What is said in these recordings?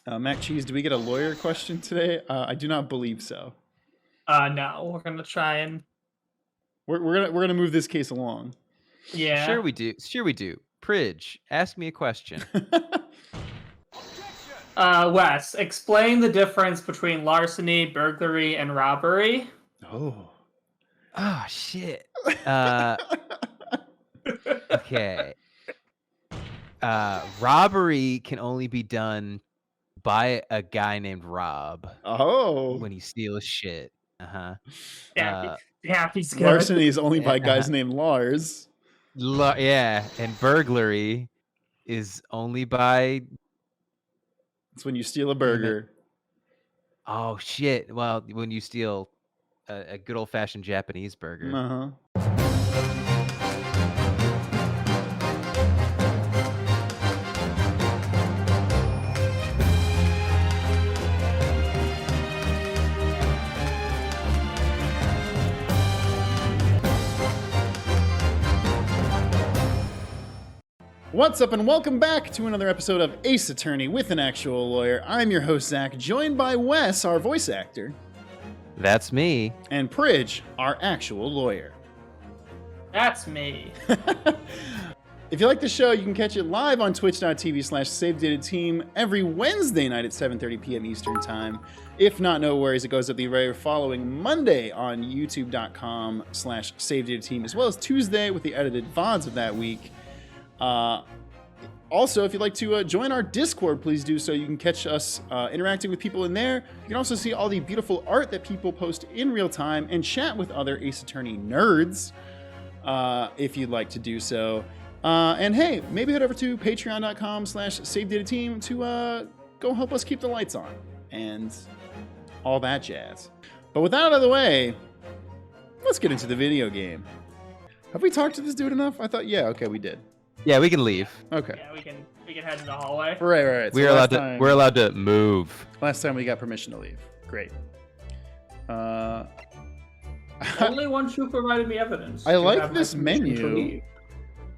Mac Cheese, do we get a lawyer question today? I do not believe so. No, we're gonna try and We're gonna move this case along. yeah. Sure we do. Sure we do. Pridge, ask me a question. Wes, explain the difference between larceny, burglary, and robbery. Oh. Oh shit. Okay. Robbery can only be done by a guy named Rob Oh. when he steals shit. Yeah, he's good. Larceny is only by guys named Lars. Yeah, and burglary is only by. It's when you steal a burger. Oh shit! Well, when you steal a good old fashioned Japanese burger. What's up and welcome back to another episode of Ace Attorney with an actual lawyer. I'm your host Zach, joined by Wes, our voice actor. That's me. And Pridge, our actual lawyer. That's me. If you like the show, you can catch it live on twitch.tv/SaveDataTeam every Wednesday night at 7:30 p.m. Eastern Time. If not, no worries, it goes up the very following Monday on youtube.com/SaveDataTeam, as well as Tuesday with the edited VODs of that week. Also, if you'd like to join our Discord, please do so. You can catch us interacting with people in there. You can also see all the beautiful art that people post in real time and chat with other Ace Attorney nerds if you'd like to do so. And hey, maybe head over to patreon.com/SaveDataTeam to go help us keep the lights on and all that jazz. But with that out of the way, let's get into the video game. Have we talked to this dude enough? I thought, yeah, okay, we did. Yeah, we can leave. Okay. Yeah, we can head in the hallway. Right. So We're allowed to move. Last time we got permission to leave. Great. Only once you provided me eveidence. I like this menu.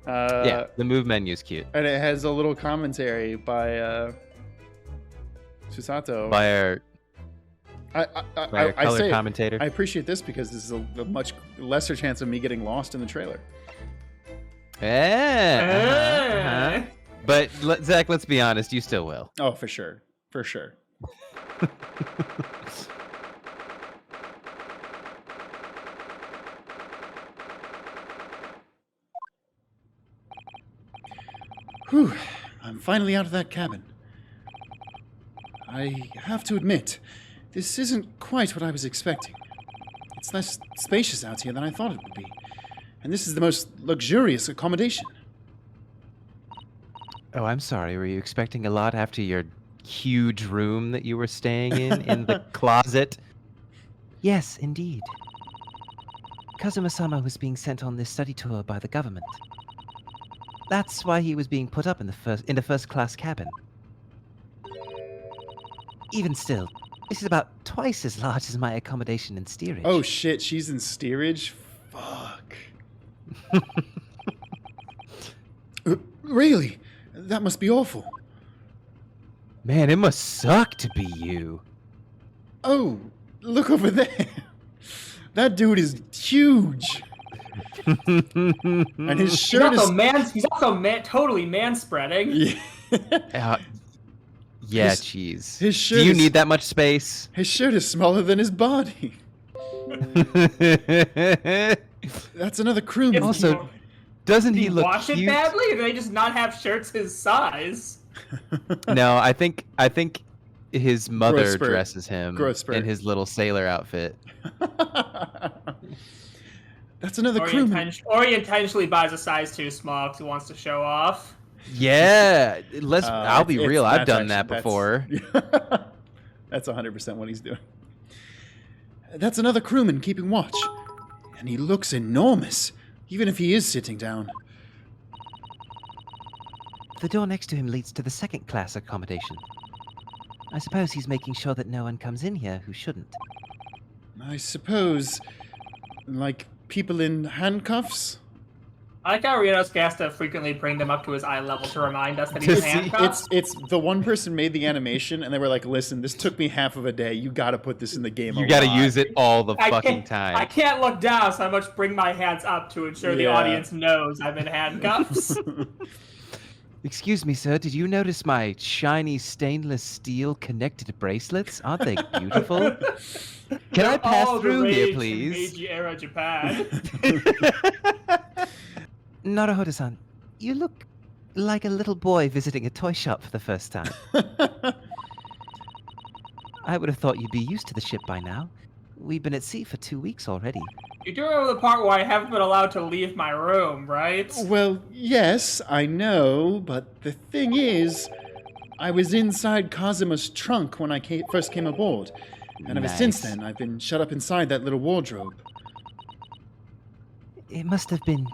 Yeah, the move menu's cute. And it has a little commentary by Susato. By our color commentator. I appreciate this because this is a much lesser chance of me getting lost in the trailer. Yeah. But Zach, let's be honest, you still will. Oh, for sure. For sure. Whew. I'm finally out of that cabin. I have to admit, this isn't quite what I was expecting. It's less spacious out here than I thought it would be. And this is the most luxurious accommodation. Oh, I'm sorry. Were you expecting a lot after your huge room that you were staying in the closet? Yes, indeed. Kazuma-sama was being sent on this study tour by the government. That's why he was being put up in the first-class cabin. Even still, this is about twice as large as my accommodation in steerage. Oh shit, she's in steerage? Fuck. Really? That must be awful. Man, it must suck to be you. Oh, look over there. That dude is huge. And his shirt he's also totally man-spreading. Yeah. Yeah, jeez. His shirt Do you need that much space? His shirt is smaller than his body. That's another crewman. Also, doesn't he look wash cute? it badly, or do they just not have shirts his size? No, I think his mother spurt. dresses him Growth spurt. in his little sailor outfit. That's another Or crewman. he intentionally buys a size too small because he wants to show off. Yeah, I'll be real. I've done that that's- before. That's 100% what he's doing. That's another crewman keeping watch. And he looks enormous, even if he is sitting down. The door next to him leads to the second-class accommodation. I suppose he's making sure that no one comes in here who shouldn't. I suppose, like people in handcuffs? I like how Rionosuke has to frequently bring them up to his eye level to remind us that he's see, handcuffed. It's the one person made the animation, and they were like, "Listen, this took me half of a day. You got to put this in the game. You a got to lot." use it all the I fucking can't- I time. can't look down, so I must bring my hands up to ensure the Yeah. audience knows I'm in handcuffs. Excuse me, sir. Did you notice my shiny stainless steel connected bracelets? Aren't they beautiful? Can I They're pass all the through here, rage in please? Meiji era Japan. Naruhodo-san, you look like a little boy visiting a toy shop for the first time. I would have thought you'd be used to the ship by now. We've been at sea for 2 weeks already. You do remember the part where I haven't been allowed to leave my room, right? Well, yes, I know, but the thing is, I was inside Kazuma's trunk when I first came aboard, and ever since Nice. then, I've been shut up inside that little wardrobe. It must have been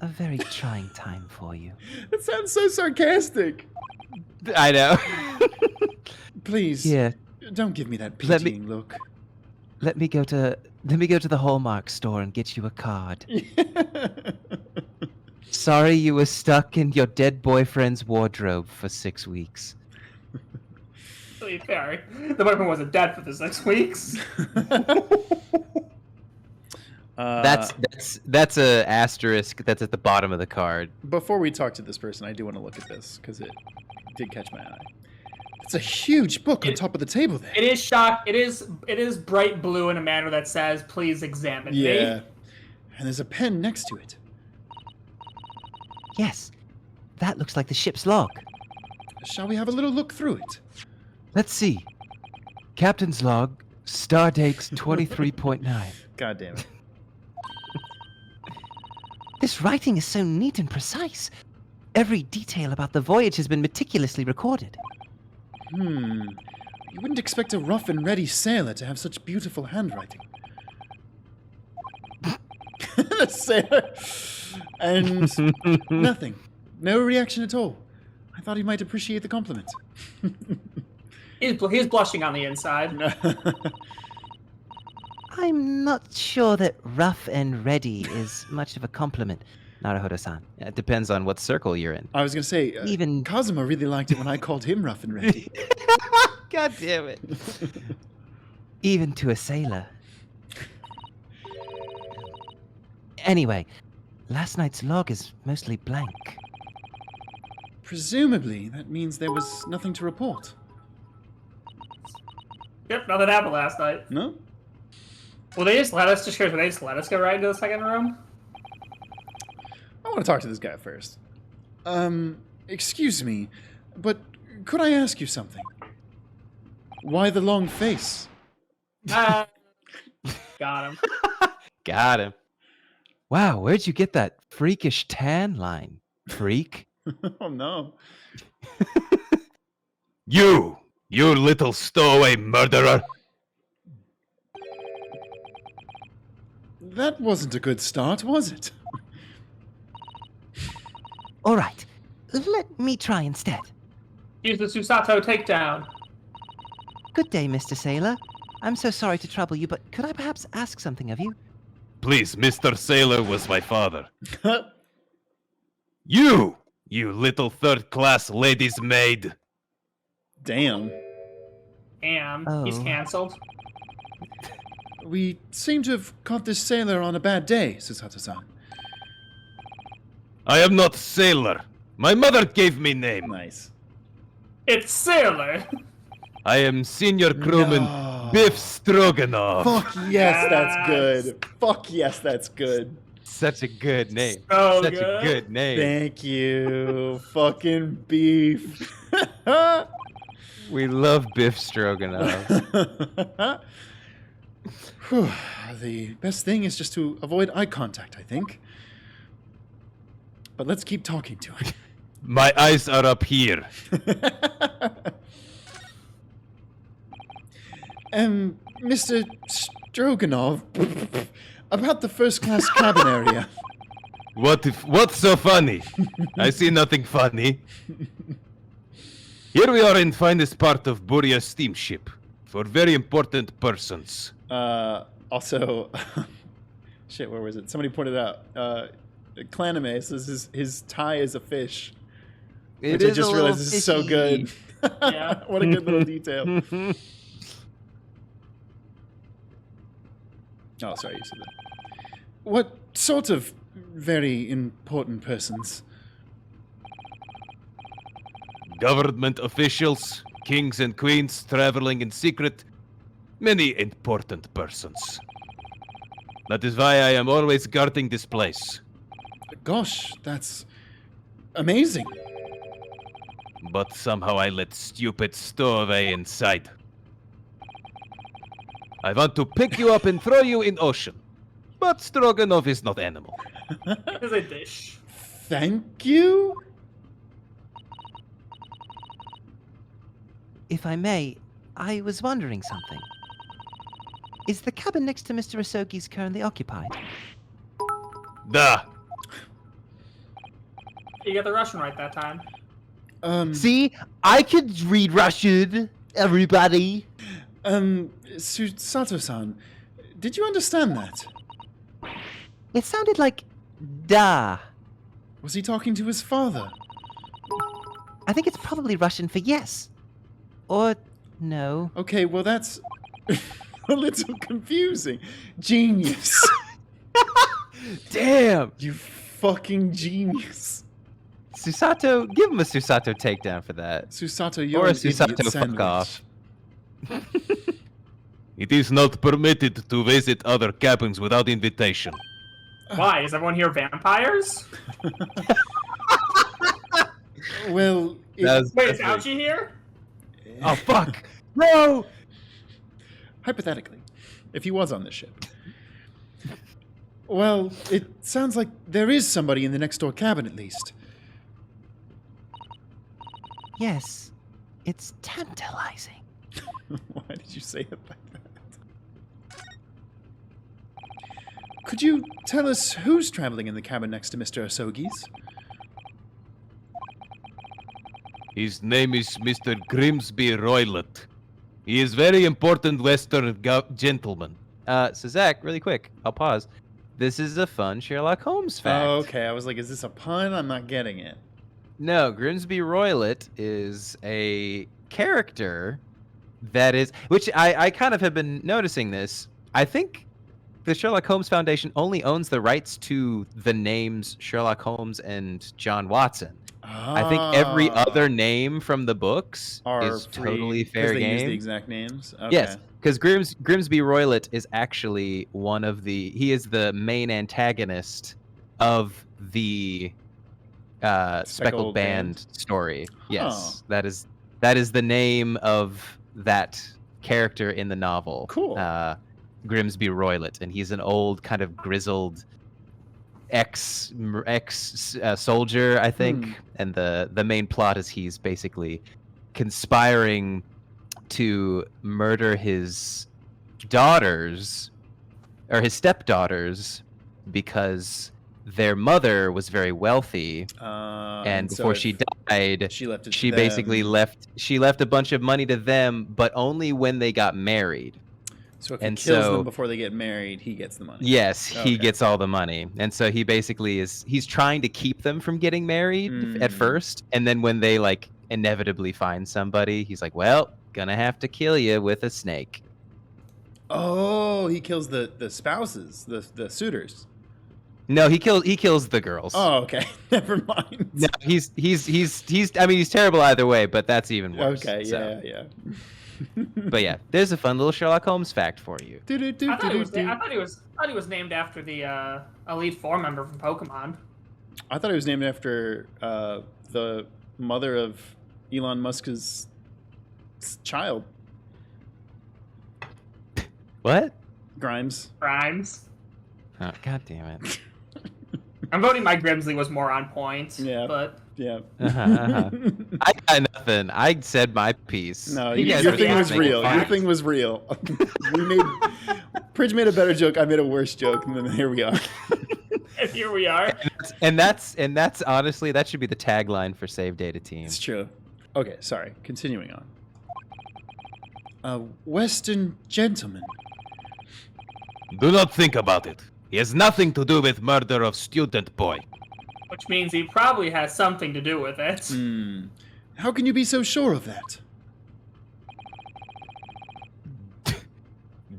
a very trying time for you. That sounds so sarcastic. I know. Please, Here, don't give me that Let me- pitying look. let me go to the Hallmark store and get you a card. Sorry you were stuck in your dead boyfriend's wardrobe for 6 weeks. To be fair, the boyfriend wasn't dead for the 6 weeks. That's a asterisk that's at the bottom of the card. Before we talk to this person, I do want to look at this because it did catch my eye. It's a huge book on top of the table there. It is It is bright blue in a manner that says, "Please examine me." Yeah, and there's a pen next to it. Yes, that looks like the ship's log. Shall we have a little look through it? Let's see. Captain's log, star dates 23.9. God damn it. This writing is so neat and precise. Every detail about the voyage has been meticulously recorded. You wouldn't expect a rough and ready sailor to have such beautiful handwriting. The sailor. And nothing. No reaction at all. I thought he might appreciate the compliment. He's blushing on the inside. I'm not sure that rough and ready is much of a compliment, Naruhodo-san. It depends on what circle you're in. I was going to say, Even- Kazuma really liked it when I called him rough and ready. God damn it. Even to a sailor. Anyway, last night's log is mostly blank. Presumably, that means there was nothing to report. Yep, nothing happened last night. No? Will they just let us? Just curious, will they just let us go right into the second room? I want to talk to this guy first. Excuse me, but could I ask you something? Why the long face? Got him. Got him. Wow, where'd you get that freakish tan line, freak? Oh no. You little stowaway murderer. That wasn't a good start, was it? All right, let me try instead. Use the Susato takedown. Good day, Mr. Sailor. I'm so sorry to trouble you, but could I perhaps ask something of you? Please, Mr. Sailor was my father. You little third-class lady's maid. Damn. And he's Oh. canceled. We seem to have caught this sailor on a bad day, Susato-san. I am not sailor. My mother gave me name. Nice. It's Sailor. I am senior crewman No. Biff Stroganoff. Fuck yes, that's Yes. good. Fuck yes, that's good. Such a good name. So Such good. a good name. Thank you. Fucking beef. We love Biff Stroganoff. Whew. The best thing is just to avoid eye contact, I think. But let's keep talking to him. My eyes are up here. Mr. Stroganov, about the first class cabin area. What's so funny? I see nothing funny. Here we are in finest part of Buria steamship for very important persons. Also, shit, where was it? Somebody pointed out, Clanime says his tie is a fish. It Which I is just a little realized is so good. fishy. Yeah. What a good little detail. Oh, sorry, you said that. What sort of very important persons? Government officials, kings and queens traveling in secret, many important persons. That is why I am always guarding this place. Gosh, that's amazing. But somehow I let stupid stowaway inside. I want to pick you up and throw you in ocean. But Stroganoff is not animal. It is a dish. Thank you? If I may, I was wondering something. Is the cabin next to Mr. Asogi's currently occupied? Duh. You got the Russian right that time. See, I could read Russian, everybody. Susato-san, did you understand that? It sounded like da. Was he talking to his father? I think it's probably Russian for yes. Or no. Okay, well that's a little confusing. Genius. Damn! You fucking genius. Susato, give him a Susato takedown for that. Susato, you're Or a an idiot Susato fuck sandwich. off. It is not permitted to visit other cabins without invitation. Why? Is everyone here vampires? Well, Wait, is Algie here? Oh fuck! No! hypothetically, if he was on the ship. Well, it sounds like there is somebody in the next door cabin at least. Yes, it's tantalizing. Why did you say it like that? Could you tell us who's traveling in the cabin next to Mr. Asogi's? His name is Mr. Grimsby Roylott. He is very important Western gentleman. So Zach, really quick, I'll pause. This is a fun Sherlock Holmes fact. Oh, okay. I was like, is this a pun? I'm not getting it. No, Grimsby Roylott is a character that is, which I kind of have been noticing this. I think the Sherlock Holmes Foundation only owns the rights to the names Sherlock Holmes and John Watson. I think every other name from the books is free, totally 'cause fair they use game. the exact names. Okay. Yes, because Grimsby Roylott is actually one of he is the main antagonist of the Speckled Band story. Yes, that is the name of that character in the novel. Cool. Grimsby Roylott, and he's an old kind of grizzled ex soldier, I think. And the main plot is he's basically conspiring to murder his daughters or his stepdaughters because their mother was very wealthy, and before she died, she left it to she them. basically left a bunch of money to them, but only when they got married. So if he and kills so- them before they get married, he gets the money. Yes, he Okay. gets all the money. And so he basically he's trying to keep them from getting married at first, and then when they like inevitably find somebody, he's like, "Well, gonna have to kill you with a snake." Oh, he kills the spouses, the suitors. No, he kills the girls. Oh, okay. Never mind. No, he's I mean, he's terrible either way, but that's even worse. Okay, so. yeah. But yeah, there's a fun little Sherlock Holmes fact for you. I thought he was named after the Elite Four member from Pokemon. I thought it was named after the mother of Elon Musk's child, What? Grimes. Grimes. Oh, God damn it. I'm voting my Grimsley was more on point. Yeah. But Yeah. I got nothing. I said my piece. No, You guys your are thing was making real. Your facts. thing was real. Pridge made a better joke. I made a worse joke, and then here we are. and here we are. And that's honestly, that should be the tagline for Save Data Team. It's true. Okay, sorry. Continuing on. A Western gentleman. Do not think about it. He has nothing to do with murder of student boy. Which means he probably has something to do with it. Hmm. How can you be so sure of that?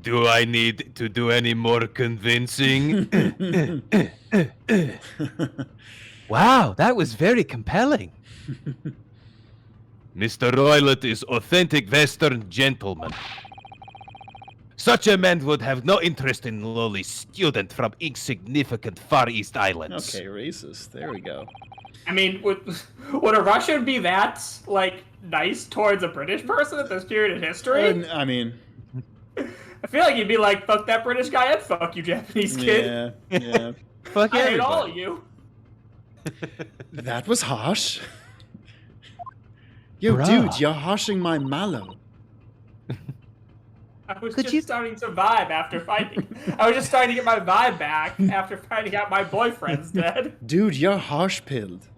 Do I need to do any more convincing? Wow, that was very compelling. Mr. Roylott is authentic Western gentleman. Such a man would have no interest in lowly student from insignificant Far East Islands. Okay, racist. There we go. I mean, would a Russian be that, like, nice towards a British person at this period in history? I mean, I feel like he'd be like, fuck that British guy and fuck you, Japanese kid. yeah. Fuck I hate all everybody. of you. That was harsh. Yo, Bruh. dude, you're harshing my mallow. I was Could just you- starting to vibe after fighting. I was just starting to get my vibe back after finding out my boyfriend's dead. Dude, you're harsh-pilled.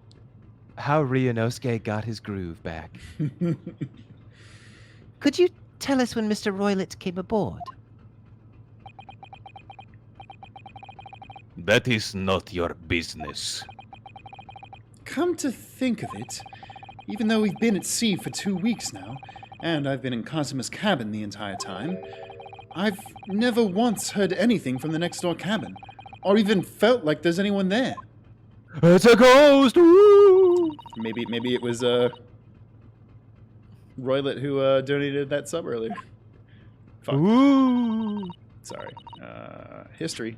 How Ryunosuke got his groove back. Could you tell us when Mr. Roylott came aboard? That is not your business. Come to think of it, even though we've been at sea for 2 weeks now, and I've been in Cosima's cabin the entire time, I've never once heard anything from the next door cabin, or even felt like there's anyone there. It's a ghost! Woo! Maybe it was Roylott who donated that sub earlier. Fuck. Ooh. Sorry. History.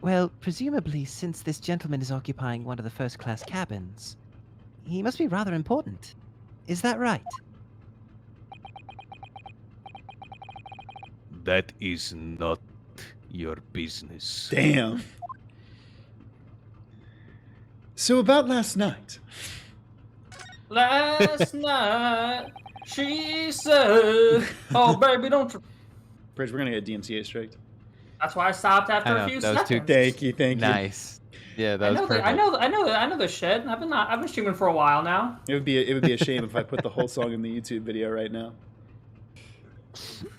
Well, presumably, since this gentleman is occupying one of the first-class cabins, he must be rather important. Is that right? That is not your business. Damn. So about last night. Last night, she said, "Oh, baby, don't." Bridge, we're gonna get DMCA striked. That's why I stopped after I know, a few that was too- seconds. Thank you. Nice. Yeah, that was perfect. I know the shit. I've been streaming for a while now. It would be a shame if I put the whole song in the YouTube video right now.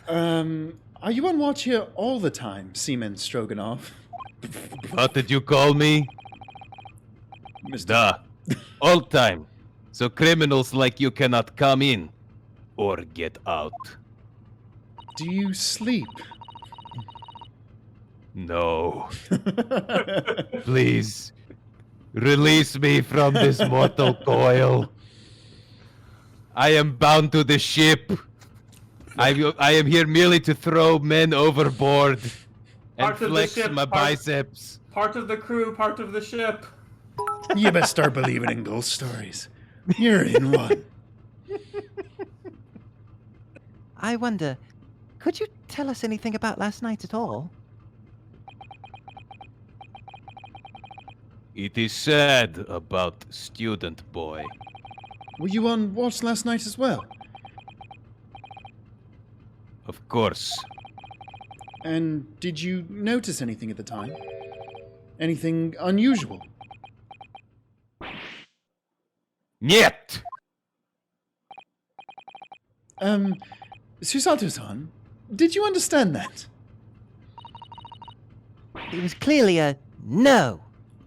Are you on watch here all the time, Seaman Stroganoff? What did you call me? Mr. Duh. All time. So criminals like you cannot come in or get out. Do you sleep? No. Please. Release me from this mortal coil. I am bound to the ship. I am here merely to throw men overboard and Part of the flex ship, my part- biceps. Part of the crew, part of the ship. You best start believing in ghost stories. You're in one. I wonder, could you tell us anything about last night at all? It is sad about student boy. Were you on watch last night as well? Of course. And did you notice anything at the time? Anything unusual? Niet! Susato-san, did you understand that? It was clearly a no,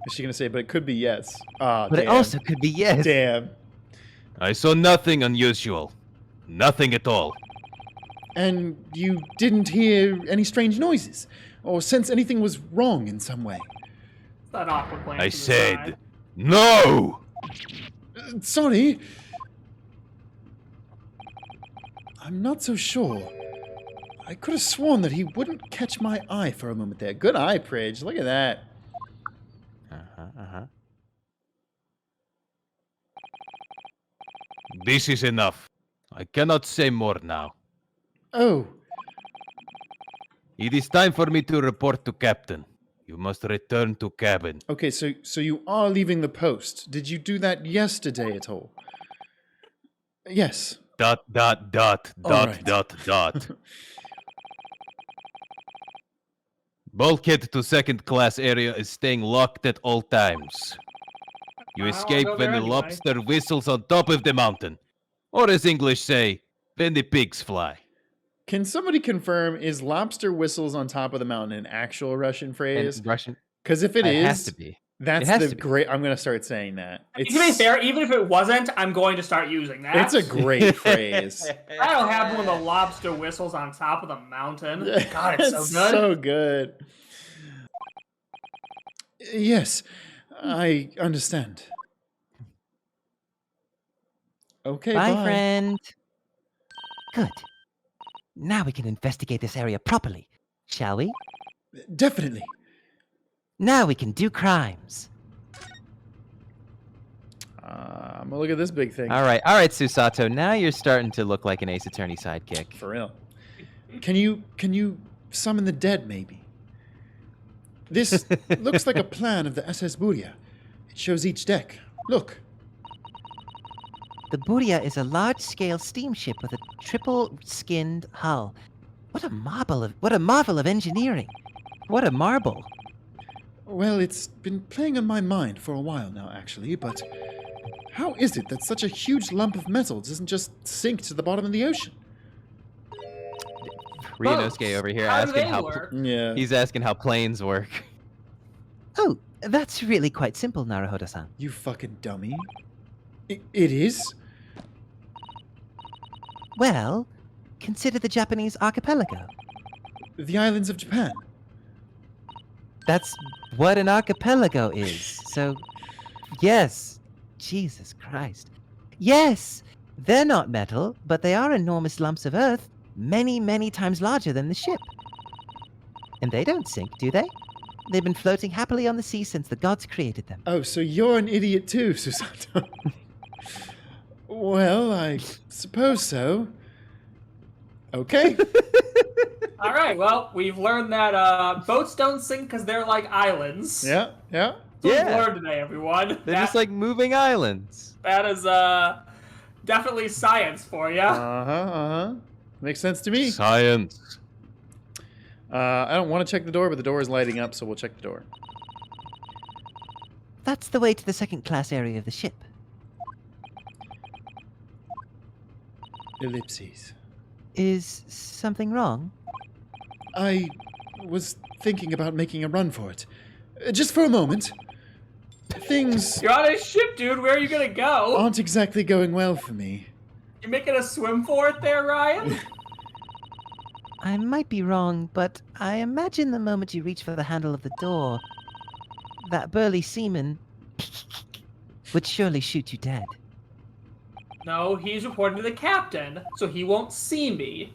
Is she gonna say, but it could be yes? Ah, but damn. it also could be yes. Damn. I saw nothing unusual. Nothing at all. And you didn't hear any strange noises? Or sense anything was wrong in some way? That awkward glance I to the said, side. no! Sorry. I'm not so sure. I could have sworn that he wouldn't catch my eye for a moment there. Good eye, Pridge. Look at that. This is enough. I cannot say more now. Oh, It is time for me to report to Captain. You must return to cabin. okay, so you are leaving the post. Did you do that yesterday at all? Yes. Dot, dot, dot, All dot, right. dot, dot. Bulkhead to second class area is staying locked at all times. You I don't wanna escape go when there the anyway. lobster whistles on top of the mountain. Or as English say, when the pigs fly. Can somebody confirm, is lobster whistles on top of the mountain an actual Russian phrase? And Russian. Because if it It is, has to be. That's has the to be. great. I'm gonna start saying that. To be fair, even if it wasn't, I'm going to start using that. It's a great phrase. That'll happen when the lobster whistles on top of the mountain. God, it's so It's good. so good. Yes, I understand. Okay, Bye, bye. friend. Good. Now we can investigate this area properly, shall we? Definitely. Now we can do crimes. I'm gonna look at this big thing. All right, Susato. Now you're starting to look like an Ace Attorney sidekick. For real. Can you summon the dead, maybe? This looks like a plan of the SS Buria. It shows each deck. Look. The Buria is a large-scale steamship with a triple-skinned hull. What a marvel of engineering! What a marble! Well, it's been playing on my mind for a while now, actually, but how is it that such a huge lump of metal doesn't just sink to the bottom of the ocean? Ryunosuke over here How do asking they how work? Yeah. he's asking how planes work. Oh, that's really quite simple, Naruhodo-san. You fucking dummy. It is? Well, consider the Japanese archipelago. The islands of Japan. That's what an archipelago is. So, yes. Jesus Christ. Yes! They're not metal, but they are enormous lumps of earth, many, many times larger than the ship. And they don't sink, do they? They've been floating happily on the sea since the gods created them. Oh, so you're an idiot too, Susato. Well, I suppose so. Okay. All right, well, we've learned that boats don't sink because they're like islands. Yeah, yeah. So Yeah. we've learned today, everyone. They're just like moving islands. That is definitely science for you. Makes sense to me. Science. I don't want to check the door, but the door is lighting up, so we'll check the door. That's the way to the second-class area of the ship. Ellipses. Is something wrong? I was thinking about making a run for it. Just for a moment. Things You're on a ship, dude. Where are you gonna go? aren't exactly going well for me. You making a swim for it there, Ryan? I might be wrong, but I imagine the moment you reach for the handle of the door, that burly seaman would surely shoot you dead. No, he's reporting to the captain, so he won't see me.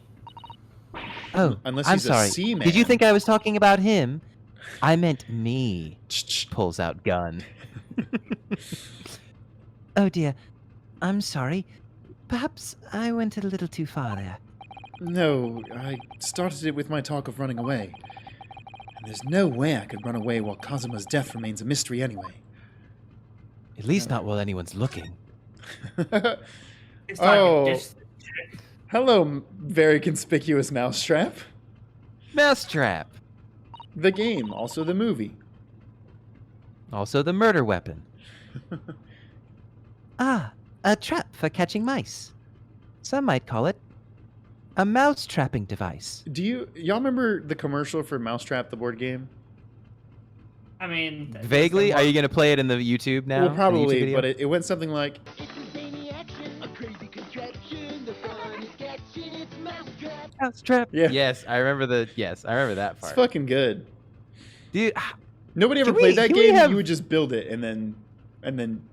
Oh, Unless I'm he's a sorry. seaman. Did you think I was talking about him? I meant me. Pulls out gun. Oh dear. I'm sorry. Perhaps I went a little too far there. No, I started it with my talk of running away. And there's no way I could run away while Kazuma's death remains a mystery anyway. At least not while anyone's looking. It's time Oh. to ditch this chick. Hello, very conspicuous mousetrap. Mousetrap. The game, also the movie. Also the murder weapon. Ah, a trap for catching mice. Some might call it a mouse trapping device. Y'all remember the commercial for Mousetrap, the board game? I mean, Vaguely, are you going to play it in the YouTube now? Well, The YouTube probably, video? but it went something like, Mousetrap. yeah, Yes, I remember that it's part. fucking good. Dude, Nobody ever Can we- played that can we game. have- You would just build it and then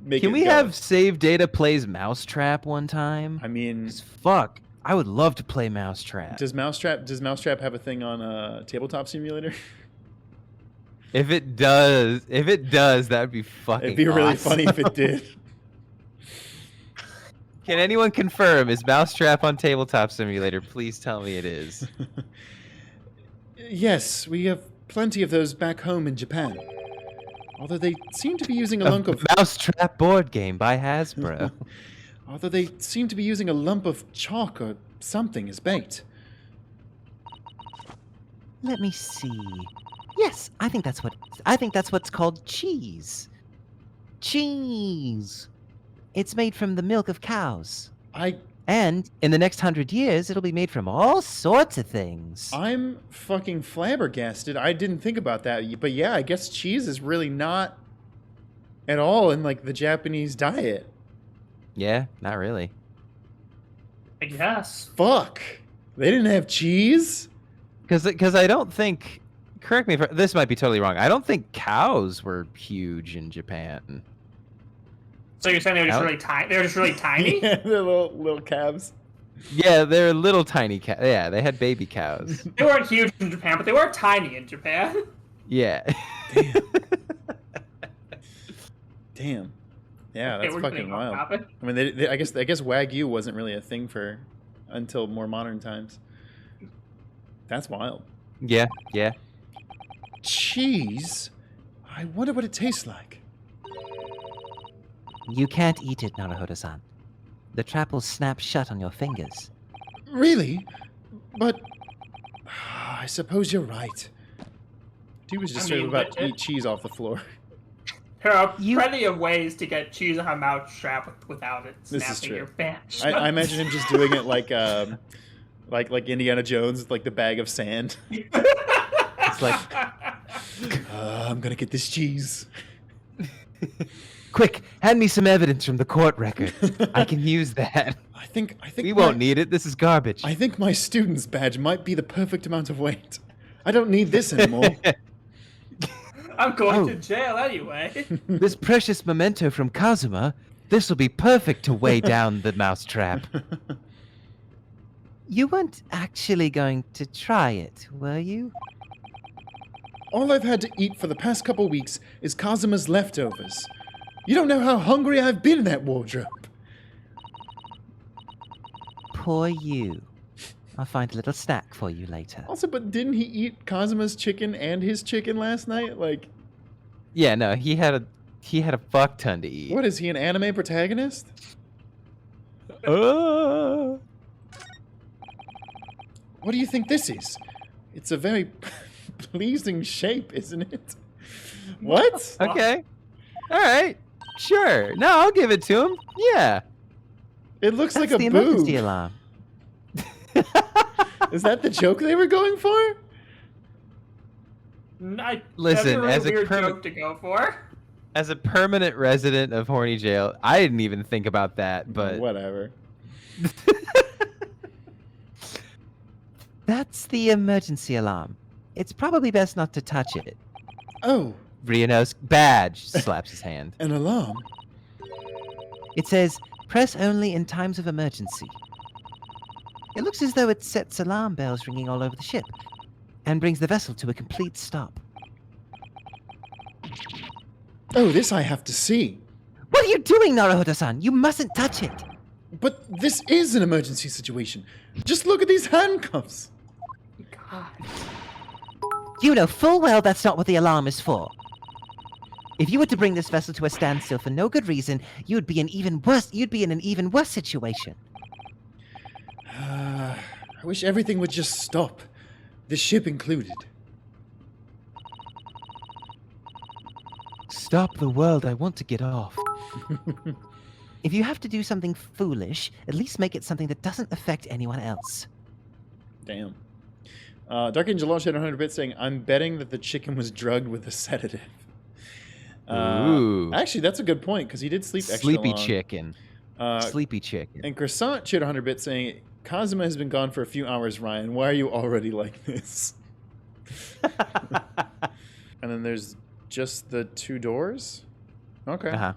make it. can we go. have Save Data plays Mousetrap one time? I mean, 'Cause fuck, I would love to play Mousetrap. does Mousetrap have a thing on Tabletop Simulator? If it does, that would be fucking It'd be really awesome. funny if it did. Can anyone confirm, is Mousetrap on Tabletop Simulator? Please tell me it is. Yes, we have plenty of those back home in Japan. Although they seem to be using a lump of Mousetrap board game by Hasbro. although they seem to be using a lump of chalk or something as bait. Let me see. Yes, I think that's what's called cheese. Cheese. It's made from the milk of cows. And in the next 100 years, it'll be made from all sorts of things. I'm fucking flabbergasted. I didn't think about that. But yeah, I guess cheese is really not at all in like the Japanese diet. Yeah, not really. I guess. Fuck. They didn't have cheese? Because I don't think. Correct me if this might be totally wrong. I don't think cows were huge in Japan. So you're saying they were just Out. really tiny? They were just really tiny? Yeah, they're little calves. Yeah, they're little tiny cows. Yeah, they had baby cows. They weren't huge in Japan, but they were tiny in Japan. Yeah. Damn. Yeah, Okay, that's we're fucking getting off wild. topic. I mean, I guess Wagyu wasn't really a thing until more modern times. That's wild. Yeah, yeah. Cheese? I wonder what it tastes like. You can't eat it, Naruhodo-san. The trap will snap shut on your fingers. Really? But I suppose you're right. Dude was just I straight mean, about to but eat cheese off the floor. There are You- plenty of ways to get cheese on a mouth strap without it This is snapping true. your fingers. I imagine him just doing it like Indiana Jones with like the bag of sand. It's like, I'm gonna get this cheese. quick, hand me some evidence from the court record. I can use that. I think We won't need it. This is garbage. I think my student's badge might be the perfect amount of weight. I don't need this anymore. I'm going Oh. to jail anyway. This precious memento from Kazuma. This will be perfect to weigh down the mousetrap. You weren't actually going to try it, were you? All I've had to eat for the past couple weeks is Kazuma's leftovers. You don't know how hungry I've been in that wardrobe. Poor you. I'll find a little snack for you later. Also, but didn't he eat Kazuma's chicken and his chicken last night? Like, Yeah, no, he had a fuck ton to eat. what is he, an anime protagonist? Uh, What do you think this is? It's a very pleasing shape, isn't it? What? okay. All right. Sure. No, I'll give it to him. Yeah. It looks That's like the a boob. emergency alarm. Is that the joke they were going for? Listen, That's a really as a weird perma- joke to go for. As a permanent resident of Horny Jail, I didn't even think about that, but Whatever. That's the emergency alarm. It's probably best not to touch it. Oh, Rio's badge slaps his hand. an alarm. It says, press only in times of emergency. It looks as though it sets alarm bells ringing all over the ship and brings the vessel to a complete stop. Oh, this I have to see. What are you doing, Naruhodo-san? You mustn't touch it. But this is an emergency situation. Just look at these handcuffs. God. You know full well that's not what the alarm is for. If you were to bring this vessel to a standstill for no good reason, you'd be in an even worse situation. I wish everything would just stop. The ship included. Stop the world, I want to get off. If you have to do something foolish, at least make it something that doesn't affect anyone else. Damn. Dark Angel launched at 100 bits saying, I'm betting that the chicken was drugged with a sedative. Ooh. Actually, that's a good point, because he did sleep extra Sleepy long. chicken. Sleepy chicken. And Croissant cheered 100 bits saying, Kazuma has been gone for a few hours, Ryan. Why are you already like this? And then there's just the two doors? Okay. Uh-huh.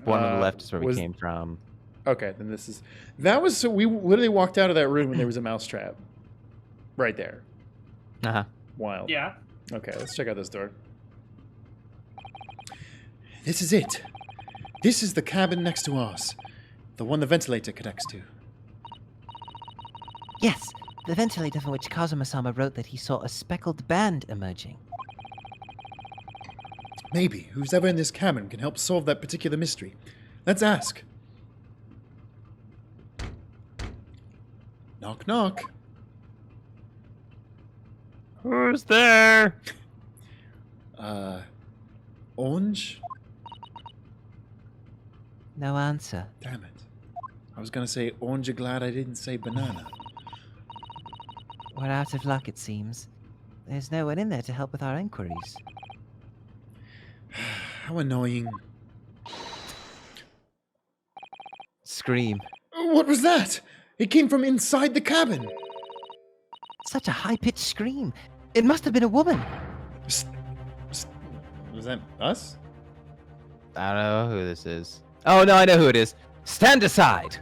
One on the left is where we was- came from. Okay, then this is... That was... So we literally walked out of that room and there was a mousetrap. Right there. Uh-huh. Wild. Yeah. Okay, let's check out this door. This is it. This is the cabin next to ours. The one the ventilator connects to. Yes, the ventilator from which Kazuma-sama wrote that he saw a speckled band emerging. Maybe who's ever in this cabin can help solve that particular mystery. Let's ask. Knock, knock. Who's there? Orange? No answer. Damn it. I was gonna say orange, you're glad I didn't say banana. We're out of luck, it seems. There's no one in there to help with our inquiries. How annoying. Scream. What was that? It came from inside the cabin. Such a high-pitched scream. It must have been a woman. Was that us? I don't know who this is. Oh no, I know who it is. Stand aside.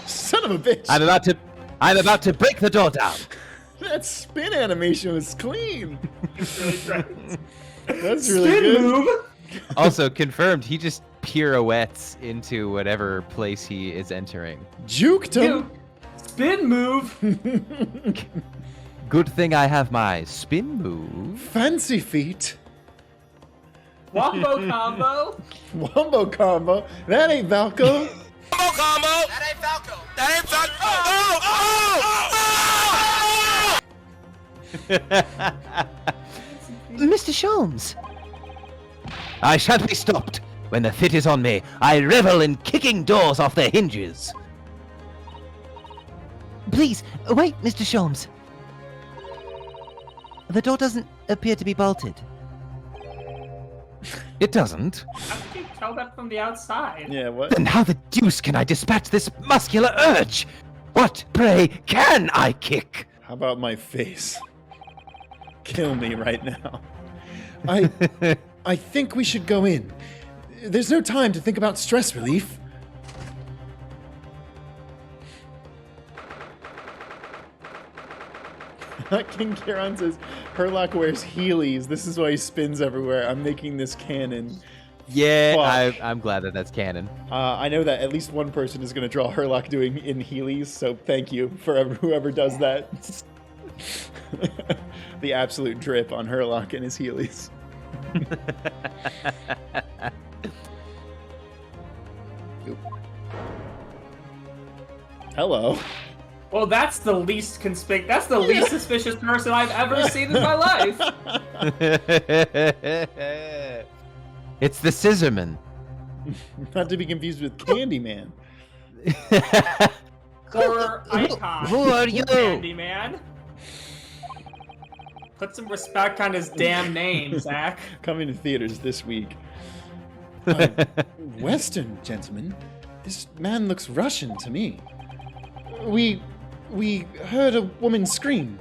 Son of a bitch. I'm about to break the door down. That spin animation was clean. Really great. That's really Spin good. move. Also confirmed, he just pirouettes into whatever place he is entering. Juked him. Ew. Spin move. Good thing I have my spin move. Fancy feet. Wombo combo. Wombo combo. That ain't Valko. Mr. Sholmes. I shan't be stopped. When the fit is on me, I revel in kicking doors off their hinges. Please, wait, Mr. Sholmes. The door doesn't appear to be bolted. It doesn't. How did you tell that from the outside? Yeah, what? Then how the deuce can I dispatch this muscular urge? What, pray, can I kick? How about my face? Kill me right now. I think we should go in. There's no time to think about stress relief. King Kieran says, Herlock wears Heelys. This is why he spins everywhere. I'm making this canon. Yeah, Fuck. I'm glad that that's canon. I know that at least one person is going to draw Herlock doing in Heelys, so thank you for whoever does that. The absolute drip on Herlock and his Heelys. Hello. Well, that's the least That's the least suspicious person I've ever seen in my life. It's the Scissorman. Not to be confused with Candyman. Horror icon. Who are you? Candyman. Put some respect on his damn name, Zach. Coming to theaters this week. Western gentleman. This man looks Russian to me. We heard a woman scream.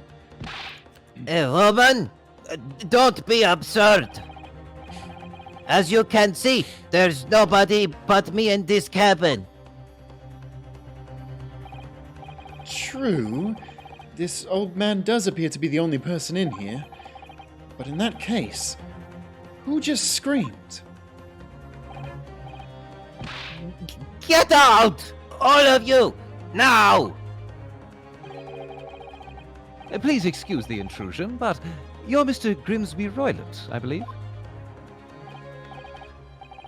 A woman? Don't be absurd. As you can see, there's nobody but me in this cabin. True. This old man does appear to be the only person in here. But in that case, who just screamed? Get out! All of you! Now! Please excuse the intrusion, but you're Mr. Grimsby Roylott, I believe.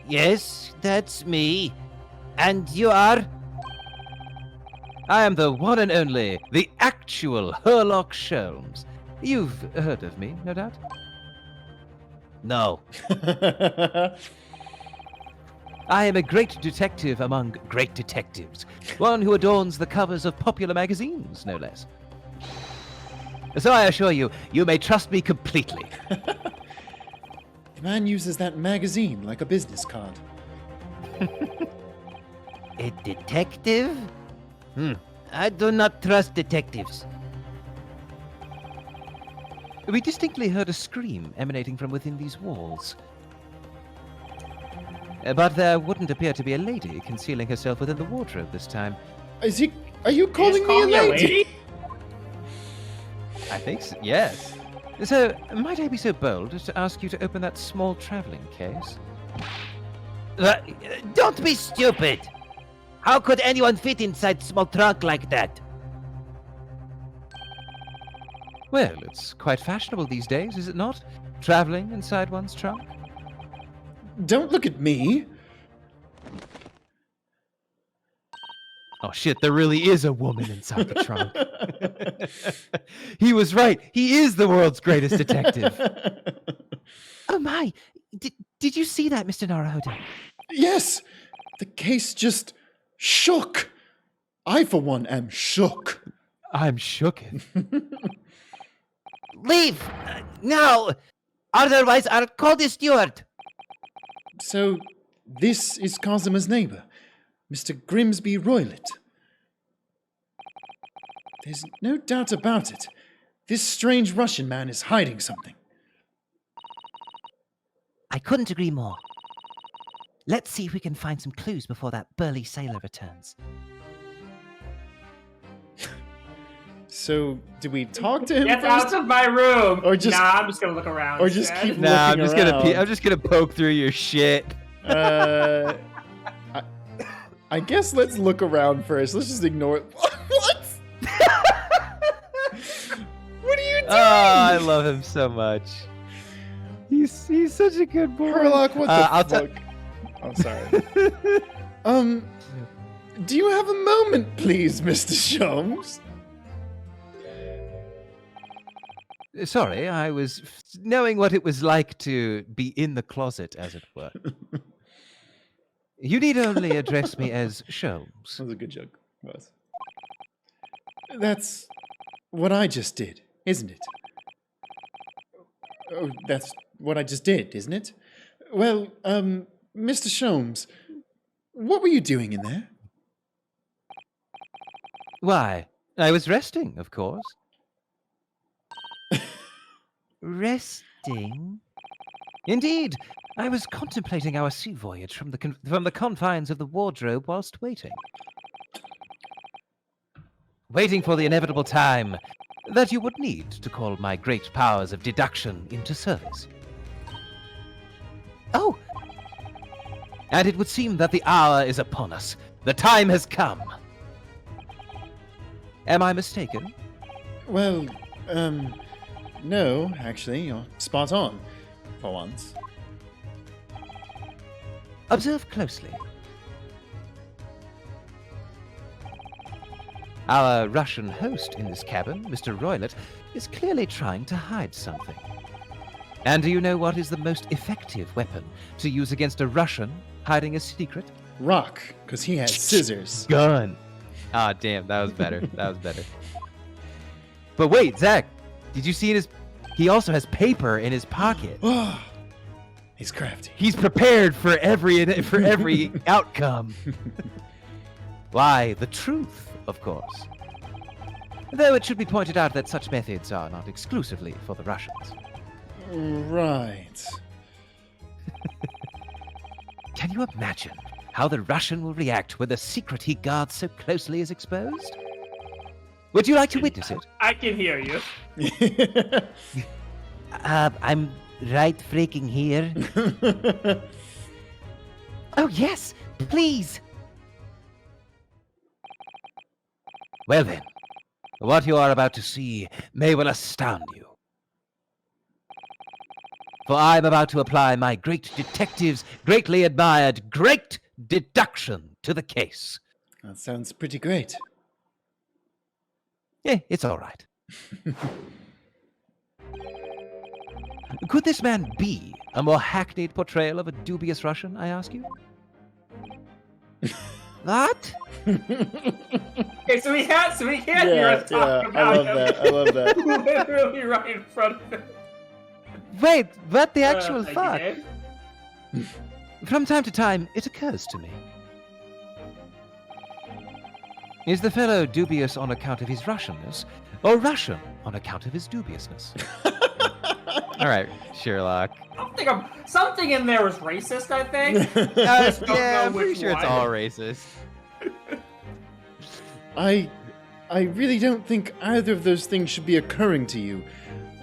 Yes, that's me. And you are? I am the one and only, the actual Herlock Sholmes. You've heard of me, no doubt? No. I am a great detective among great detectives. One who adorns the covers of popular magazines, no less. So I assure you, you may trust me completely. The man uses that magazine like a business card. A detective? I do not trust detectives. We distinctly heard a scream emanating from within these walls. But there wouldn't appear to be a lady concealing herself within the wardrobe this time. Are you calling me a lady? I think so, yes. So, might I be so bold as to ask you to open that small traveling case? Don't be stupid! How could anyone fit inside small trunk like that? Well, it's quite fashionable these days, is it not? Traveling inside one's trunk? Don't look at me. Oh shit, there really is a woman inside the trunk. He was right. He is the world's greatest detective. Oh my! Did you see that, Mr. Naruhodo? Yes! The case just shook. I, for one, am shook. I'm shooken. Leave! Now! Otherwise, I'll call the steward! So, this is Cosima's neighbor, Mr. Grimsby Roylott. There's no doubt about it. This strange Russian man is hiding something. I couldn't agree more. Let's see if we can find some clues before that burly sailor returns. So, do we talk to him Get first? out of my room! Or just- Nah, I'm just gonna look around. or just instead. keep Nah, I'm looking just around. I'm just gonna poke through your shit. I guess let's look around first. Let's just ignore it. What? What are you doing? Oh, I love him so much. He's such a good boy. Herlock, what the I'll fuck? Oh, sorry. Do you have a moment, please, Mr. Sholmes? Sorry, I was knowing what it was like to be in the closet, as it were. You need only address me as Sholmes. That was a good joke. It was. That's what I just did, isn't it? Oh, that's what I just did, isn't it? Well, Mr. Sholmes, what were you doing in there? Why, I was resting, of course. Resting? Indeed, I was contemplating our sea voyage from the confines of the wardrobe whilst waiting. Waiting for the inevitable time that you would need to call my great powers of deduction into service. Oh, And it would seem that the hour is upon us. The time has come. Am I mistaken? Well, no, actually, you're spot on, for once. Observe closely. Our Russian host in this cabin, Mr. Roylott, is clearly trying to hide something. And do you know what is the most effective weapon to use against a Russian hiding a secret? Rock, because he has scissors. Gun. Ah, damn, that was better. That was better. But wait, Zach, did you see he also has paper in his pocket. Oh, he's crafty. He's prepared for every outcome. Why, the truth, of course. Though it should be pointed out that such methods are not exclusively for the Russians. Right. Can you imagine how the Russian will react when the secret he guards so closely is exposed? Would you like to witness it? I can hear you. I'm right freaking here. Oh, yes, please. Well then, what you are about to see may well astound you. For I am about to apply my great detective's greatly admired great deduction to the case. That sounds pretty great. It's all right. Could this man be a more hackneyed portrayal of a dubious Russian, I ask you? What? Okay, so we can't hear us talk about him. I love that. Literally right in front of him. Wait, what the actual Thank you, fuck? Dave. From time to time, it occurs to me. Is the fellow dubious on account of his Russianness, or Russian on account of his dubiousness? All right, Sherlock. Something in there was racist, I think. Yeah, know I'm pretty which sure it's one. all racist. I really don't think either of those things should be occurring to you.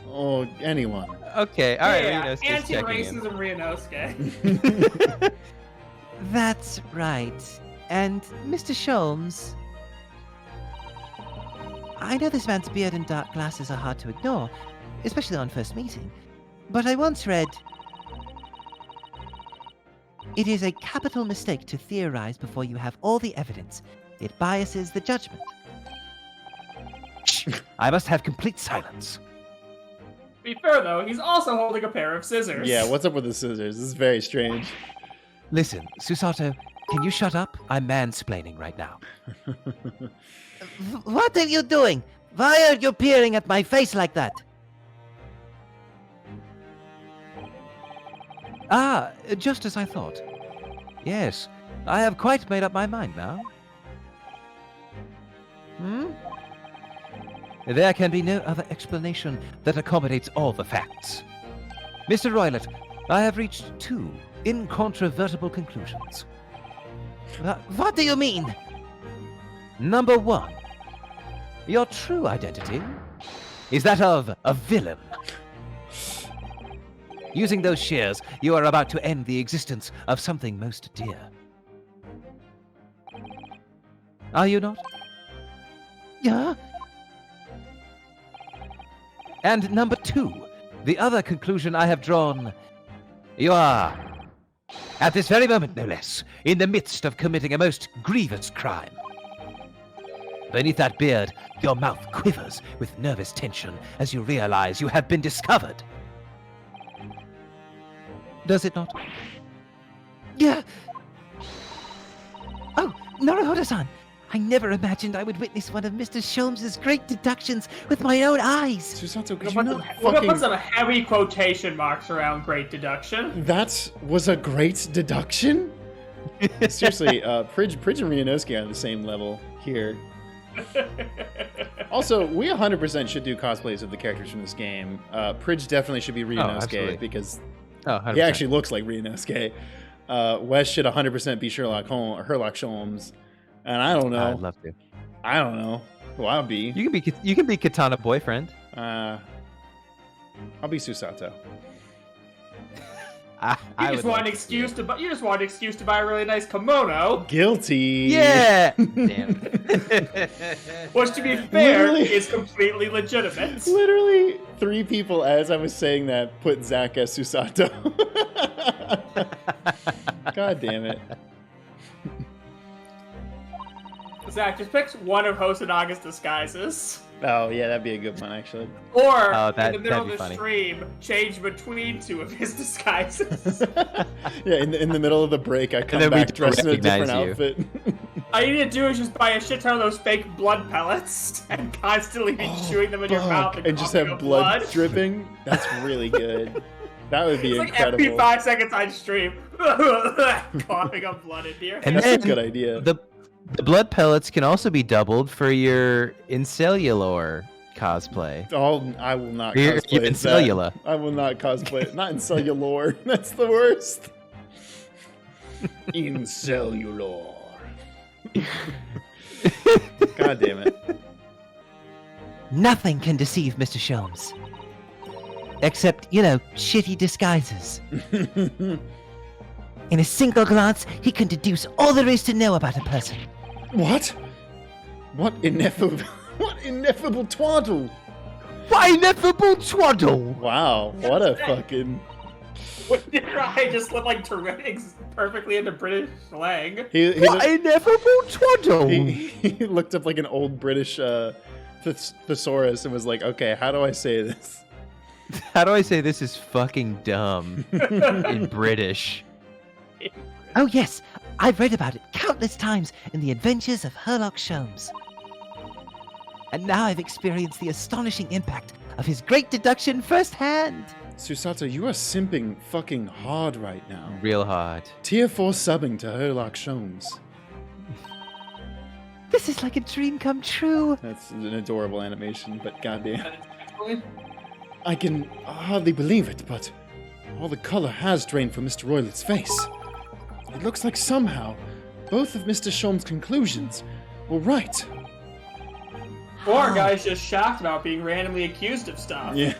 Or anyone. Okay, all right, Yeah, Reno's just checking in. anti-racism Ryunosuke. That's right. And Mr. Sholmes, I know this man's beard and dark glasses are hard to ignore, especially on first meeting, but I once read, "It is a capital mistake to theorize before you have all the evidence. It biases the judgment." I must have complete silence. To be fair, though, he's also holding a pair of scissors. Yeah, what's up with the scissors? This is very strange. Listen, Susato, can you shut up? I'm mansplaining right now. What are you doing? Why are you peering at my face like that? Ah, just as I thought. Yes, I have quite made up my mind now. There can be no other explanation that accommodates all the facts. Mr. Roylott, I have reached 2 incontrovertible conclusions. What do you mean? Number 1. Your true identity is that of a villain. Using those shears, you are about to end the existence of something most dear. Are you not? Yeah. And number 2, the other conclusion I have drawn. You are, at this very moment no less, in the midst of committing a most grievous crime. Beneath that beard, your mouth quivers with nervous tension as you realize you have been discovered. Does it not? Yeah. Oh, Naruhodo-san, I never imagined I would witness one of Mr. Sholmes' great deductions with my own eyes. Susato, could you We're not gonna fucking... put some heavy quotation marks around Great Deduction. That was a great deduction? Seriously, Pridge and Ryunosuke are on the same level here. Also, we 100% should do cosplays of the characters from this game. Pridge definitely should be absolutely. Ryunosuke because Oh, 100%. he actually looks like Ryunosuke. Wes should 100% be Herlock Sholmes. And I don't know. I'd love to. I don't know who I'll be. You can be Katana boyfriend. I'll be Susato. I You just want an excuse to buy a really nice kimono, Guilty. Yeah. Damn. which, to be fair, Literally. is completely legitimate. Literally 3 people as I was saying that put Zach as Susato. God damn it. Zach, just pick one of Hosanaga's disguises. Oh, yeah, that'd be a good one, actually. Or, Oh, in that'd the middle be of the funny. stream, change between 2 of his disguises. Yeah, in the middle of the break, I come then we back don't dressed in a different recognize you. outfit. All you need to do is just buy a shit ton of those fake blood pellets and constantly be chewing them in your mouth and just coughing have up blood dripping. That's really good. That would be It's like incredible. every 5 seconds on stream, coughing up blood into your And head. That's a then good idea. The blood pellets can also be doubled for your Incellulor cosplay. I will not You're cosplay in that. Cellula. I will not cosplay. Not in Cellulor. That's the worst. In Cellulor. God damn it. Nothing can deceive Mr. Sholmes. Except, shitty disguises. In a single glance, he can deduce all there is to know about a person. What? What ineffable twaddle. Why ineffable twaddle? Wow, what a fucking... Wouldn't you try just slip like Tourette's perfectly into British slang? He Why ineffable twaddle? he looked up like an old British thesaurus and was like, okay, how do I say this? How do I say this is fucking dumb in British? Oh yes, I've read about it countless times in the adventures of Herlock Sholmes. And now I've experienced the astonishing impact of his great deduction firsthand. Susato, you are simping fucking hard right now. Real hard. Tier 4 subbing to Herlock Sholmes. This is like a dream come true. That's an adorable animation, but goddamn. I can hardly believe it, but all the color has drained from Mr. Roylett's face. It looks like somehow both of Mr. Sholmes' conclusions were right. Or guys just shocked about being randomly accused of stuff. Yeah.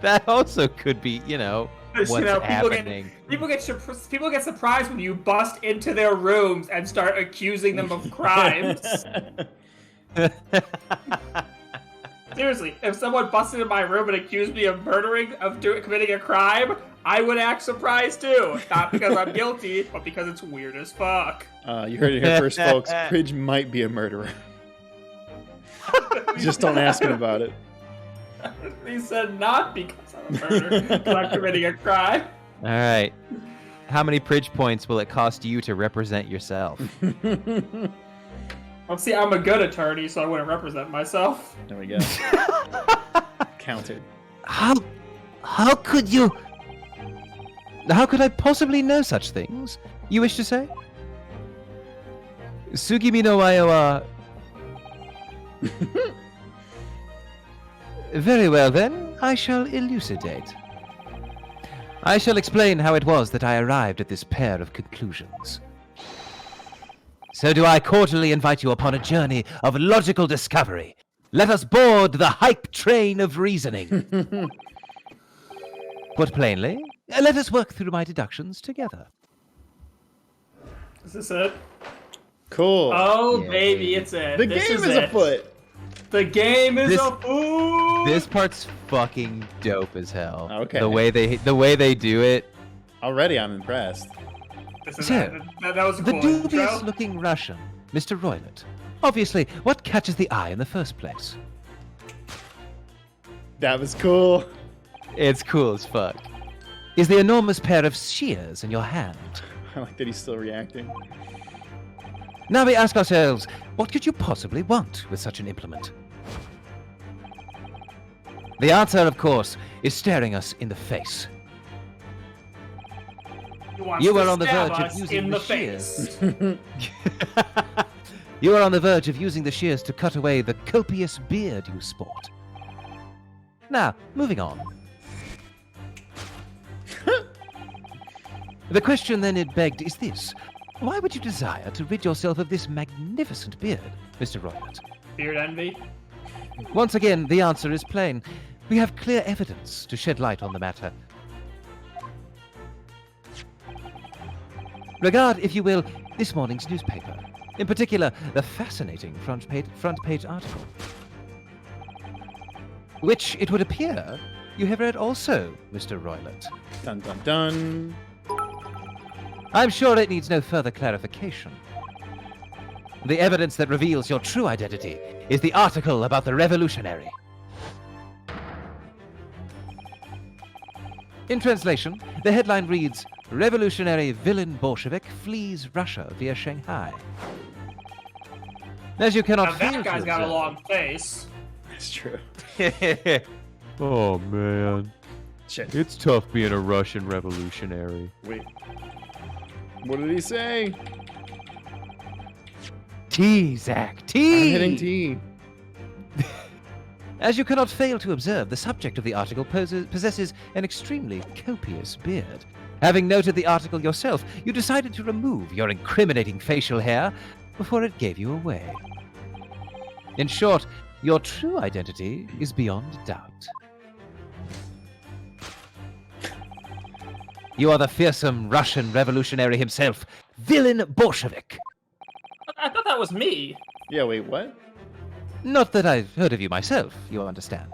That also could be, what's happening. People get surprised when you bust into their rooms and start accusing them of crimes. Seriously, if someone busted in my room and accused me of committing a crime, I would act surprised too. Not because I'm guilty, but because it's weird as fuck. You heard it here first, folks. Pridge might be a murderer. Just don't ask him about it. He said not because I'm a murderer, because I'm committing a crime. All right. How many Pridge points will it cost you to represent yourself? Well, see, I'm a good attorney, so I wouldn't represent myself. There we go. Counted. How could you? How could I possibly know such things? You wish to say? Sugimi no wayo wa... Very well then, I shall elucidate. I shall explain how it was that I arrived at this pair of conclusions. So do I cordially invite you upon a journey of logical discovery. Let us board the hype train of reasoning. Put plainly, let us work through my deductions together. Is this it? Cool. Oh, Yeah, baby, baby. it's it. the This game is it. afoot. The game is This- afoot. This part's fucking dope as hell. Okay. The way they do it. Already, I'm impressed. This is So, that was a The cool intro. dubious-looking Russian, Mr. Roylott. Obviously, what catches the eye in the first place? That was cool. It's cool as fuck. Is the enormous pair of shears in your hand. I like that he's still reacting. Now we ask ourselves, what could you possibly want with such an implement? The answer, of course, is staring us in the face. He wants You to are on the stab verge of us using in the the face. You are on the verge of using the shears to cut away the copious beard you sport. Now, moving on. The question then it begged is this. Why would you desire to rid yourself of this magnificent beard, Mr. Roylott? Beard envy. Once again, the answer is plain. We have clear evidence to shed light on the matter. Regard, if you will, this morning's newspaper. In particular, the fascinating front page article. Which, it would appear, you have read also, Mr. Roylott. Dun dun dun. I'm sure it needs no further clarification. The evidence that reveals your true identity is the article about the revolutionary. In translation, the headline reads, Revolutionary villain Bolshevik flees Russia via Shanghai. As you cannot Now fail that to guy's got a observe- long face. That's true. Oh man, Shit. it's tough being a Russian revolutionary. Wait. What did he say? T, Zach, I'm T! hitting T. As you cannot fail to observe, the subject of the article possesses an extremely copious beard. Having noted the article yourself, you decided to remove your incriminating facial hair before it gave you away. In short, your true identity is beyond doubt. You are the fearsome Russian revolutionary himself, villain Bolshevik. I thought that was me. Yeah, wait, what? Not that I've heard of you myself, you understand.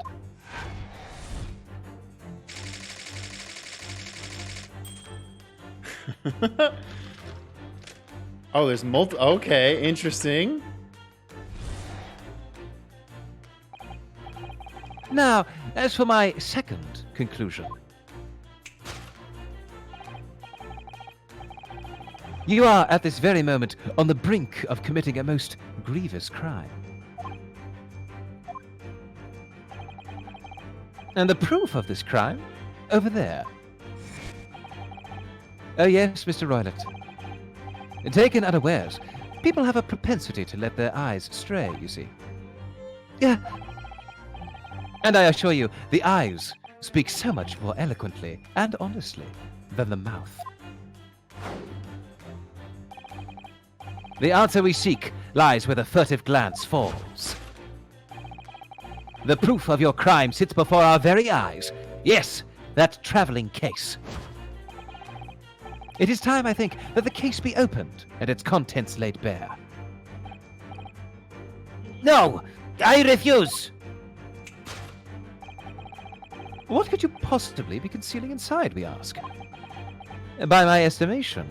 Oh, there's multi. Okay, interesting. Now, as for my second conclusion. You are, at this very moment, on the brink of committing a most grievous crime. And the proof of this crime? Over there. Oh yes, Mr. Roylott. Taken unawares, people have a propensity to let their eyes stray, you see. Yeah. And I assure you, the eyes speak so much more eloquently and honestly than the mouth. The answer we seek lies where the furtive glance falls. The proof of your crime sits before our very eyes. Yes, that traveling case. It is time, I think, that the case be opened and its contents laid bare. No! I refuse! What could you possibly be concealing inside, we ask? By my estimation,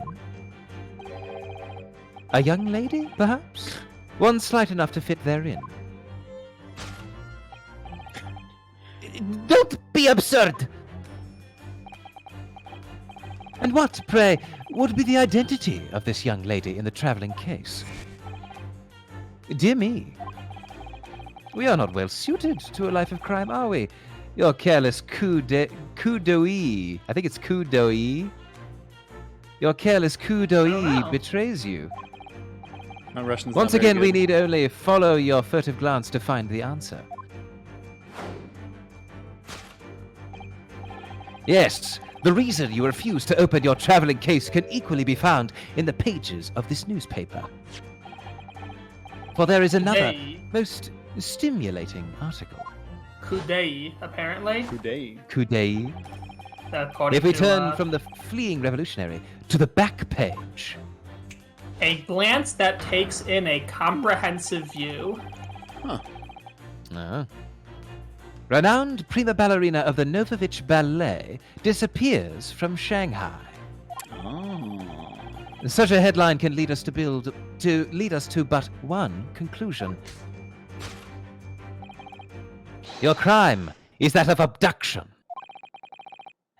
a young lady, perhaps? One slight enough to fit therein. Don't be absurd! And what, pray, would be the identity of this young lady in the traveling case? Dear me. We are not well suited to a life of crime, are we? Your careless coup d'oeil. I think it's coup d'oeil. Your careless coup d'oeil know. betrays you. My Russian's Once not very again, we good. need only follow your furtive glance to find the answer. Yes, the reason you refuse to open your traveling case can equally be found in the pages of this newspaper. For there is another They, most stimulating article. Kudei, apparently. Today. Coup d'oeil. According If we to, turn from the fleeing revolutionary to the back page. a glance that takes in a comprehensive view. Huh. Renowned prima ballerina of the Novovich Ballet disappears from Shanghai. Oh. Such a headline can lead us to but one conclusion. Your crime is that of abduction.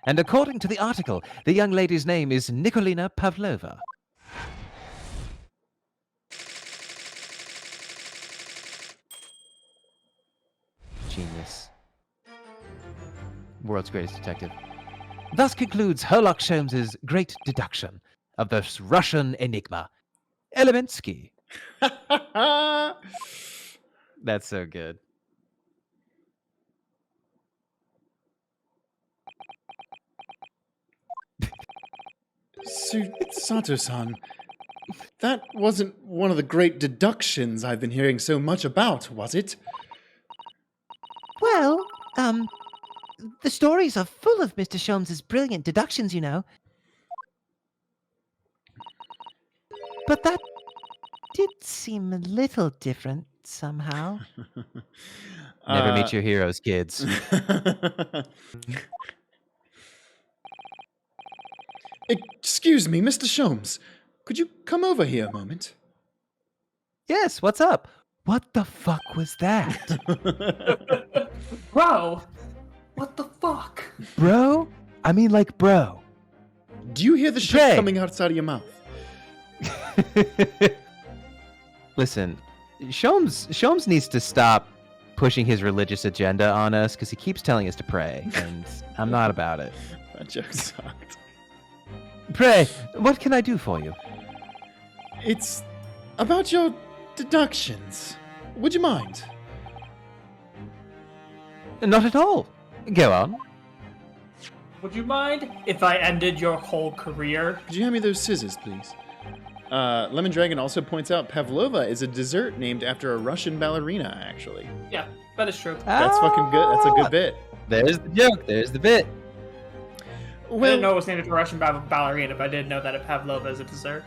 And according to the article, the young lady's name is Nikolina Pavlova. Genius. World's greatest detective. Thus concludes Herlock Sholmes's great deduction of this Russian enigma. Elemensky. That's so good. Sir Sato-san, that wasn't one of the great deductions I've been hearing so much about, was it? Well, the stories are full of Mr. Sholmes's brilliant deductions, you know. But that did seem a little different somehow. Never meet your heroes, kids. Excuse me, Mr. Sholmes. Could you come over here a moment? Yes, what's up? What the fuck was that? Bro, what the fuck? Bro? I mean like bro. Do you hear the shit Pray. coming outside of your mouth? Listen, Sholmes needs to stop pushing his religious agenda on us because he keeps telling us to pray, and I'm not about it. That joke sucked. Pray, what can I do for you? It's about your deductions. Would you mind? Not at all. Go on. Would you mind if I ended your whole career? Could you hand me those scissors, please? Lemon Dragon also points out Pavlova is a dessert named after a Russian ballerina, actually. Yeah, that is true. That's fucking good. That's a good bit. There's the joke. There's the bit. I didn't know it was named after a Russian ballerina, but I did know that a pavlova is a dessert.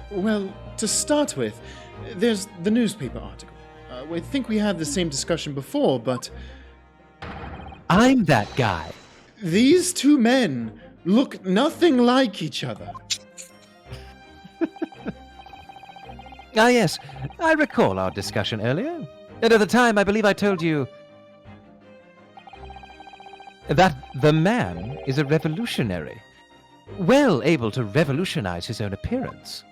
Well, to start with, there's the newspaper article. I think we had the same discussion before, but I'm that guy. these two men look nothing like each other. Ah, yes. I recall our discussion earlier. And at the time, I believe I told you that the man is a revolutionary, well able to revolutionize his own appearance.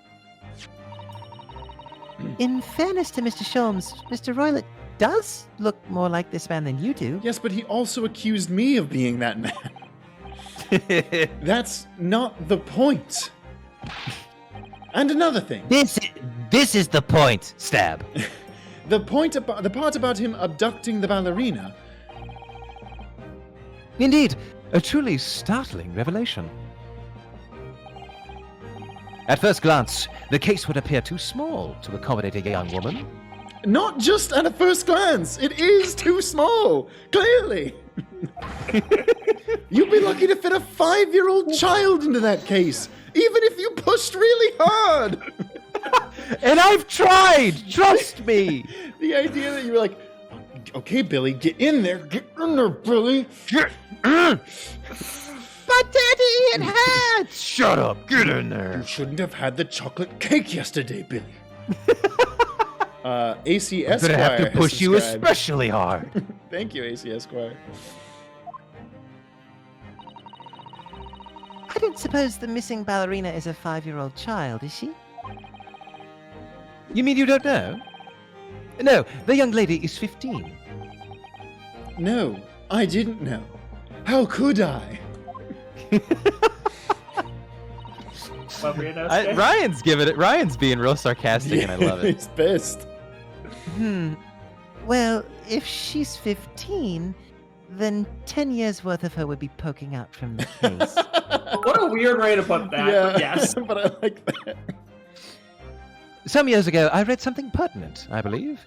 In fairness to Mr. Sholmes, Mr. Roylott does look more like this man than you do. Yes, but he also accused me of being that man. That's not the point. And another thing. This is the point, Stab. The part about him abducting the ballerina. Indeed, a truly startling revelation. At first glance, the case would appear too small to accommodate a young woman. Not just at a first glance. It is too small. Clearly. You'd be lucky to fit a 5-year-old child into that case, even if you pushed really hard. And I've tried! Trust me! The idea that you were like, okay, Billy, get in there, Billy. But Daddy, it hurts! Shut up! Get in You there! shouldn't have had the chocolate cake yesterday, Billy. AC I'm Esquire gonna have to has push you subscribed. especially hard. Thank you, AC Esquire. I don't suppose the missing ballerina is a 5-year-old child, is she? You mean you don't know? No, the young lady is 15. No, I didn't know. How could I? What weirdo? Ryan's being real sarcastic, and I love it. He's pissed. Well, if she's 15, then 10 years worth of her would be poking out from the case. What a weird way to put that. Yeah, But yes. but I like that. Some years ago, I read something pertinent, I believe.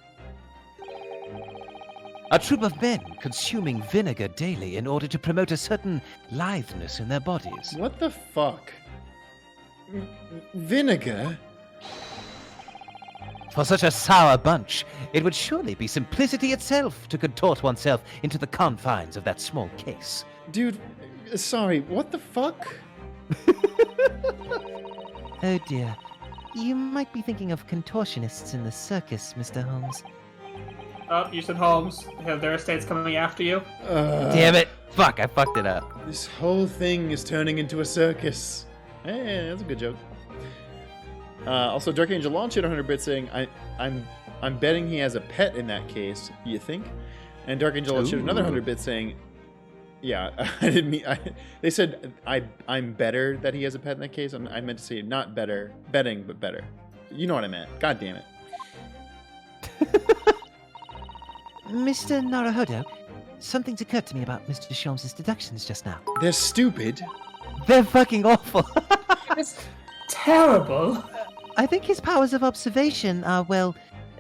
A troop of men consuming vinegar daily in order to promote a certain litheness in their bodies. What the fuck? Vinegar? For such a sour bunch, it would surely be simplicity itself to contort oneself into the confines of that small case. Dude, sorry, what the fuck? Oh dear. You might be thinking of contortionists in the circus, Mr. Holmes. Oh, you said Holmes. Have their estates coming after you? Damn it! Fuck, I fucked it up. This whole thing is turning into a circus. Hey, that's a good joke. Also, Dark Angel launched at 100 bits saying, I'm betting he has a pet in that case, you think? And Dark Angel launched another 100 bits saying, yeah, I didn't mean, they said I'm better that he has a pet in that case. I meant to say not better, betting, but better. You know what I meant. God damn it. Mr. Naruhodo, something's occurred to me about Mr. Sholmes' deductions just now. They're stupid. They're fucking awful. It's terrible. I think his powers of observation are, well,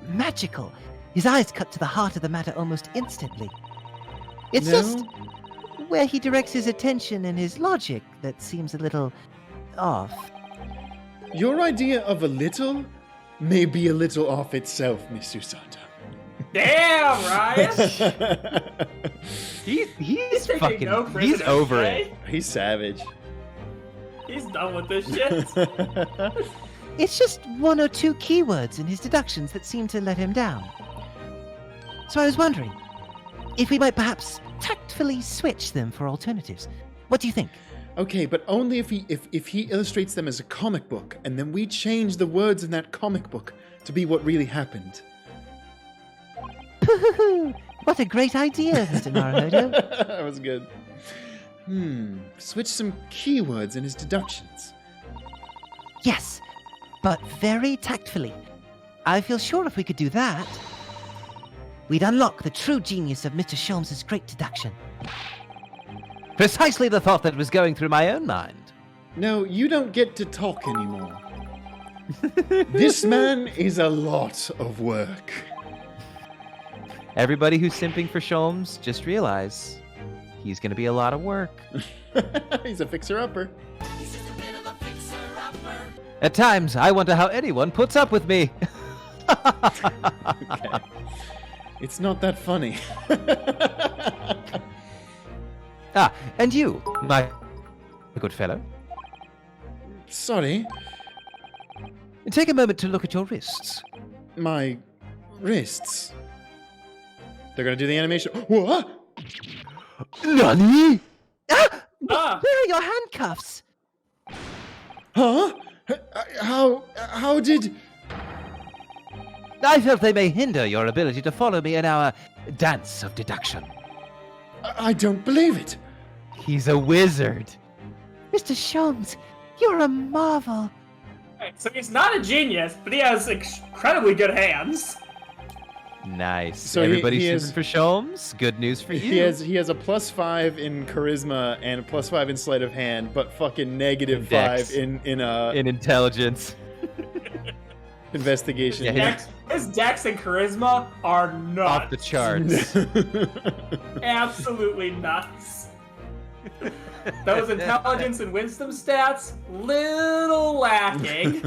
magical. His eyes cut to the heart of the matter almost instantly. It's just where he directs his attention and his logic that seems a little off. Your idea of a little may be a little off itself, Miss Usanta. Damn, Ryan. He's taking fucking. no He's prisoners, over eh? it. He's savage. He's done with this shit. It's just one or two keywords in his deductions that seem to let him down. So I was wondering if we might perhaps tactfully switch them for alternatives. What do you think? Okay, but only if he illustrates them as a comic book, and then we change the words in that comic book to be what really happened. What a great idea, Mr. Naruhodo. That was good. Switch some keywords in his deductions. Yes, but very tactfully. I feel sure if we could do that, we'd unlock the true genius of Mr. Sholmes' great deduction. Precisely the thought that was going through my own mind. No, you don't get to talk anymore. This man is a lot of work. Everybody who's simping for Sholmes, just realize he's going to be a lot of work. He's a fixer-upper. At times, I wonder how anyone puts up with me. Okay. It's not that funny. And you, my good fellow. Sorry, Take a moment to look at your wrists. my wrists. They're gonna do the animation. What? Nani? Ah, Where are your handcuffs? Huh? How did... I felt they may hinder your ability to follow me in our dance of deduction. I don't believe it. He's a wizard. Mr. Sholmes, you're a marvel. right, so he's not a genius, but he has incredibly good hands. Nice. So Everybody's he simping is- for Sholmes. Good news for you. He has a +5 in charisma and a +5 in sleight of hand, but fucking -5 Dex. in in intelligence. investigation. Yeah, His dex and charisma are Off the nuts. charts. Absolutely nuts. Those intelligence and wisdom stats, little lacking.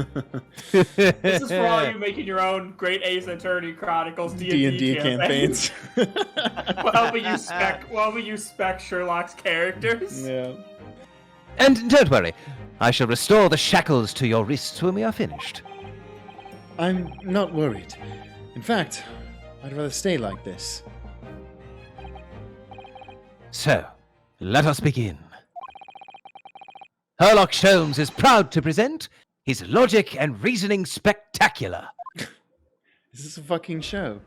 This is for all you making your own Great Ace Attorney Chronicles D&D campaigns. while we use spec Sherlock's characters. Yeah. And don't worry, I shall restore the shackles to your wrists when we are finished. I'm not worried. In fact, I'd rather stay like this. So, let us begin. Herlock Sholmes is proud to present his Logic and Reasoning Spectacular. Is this a fucking show?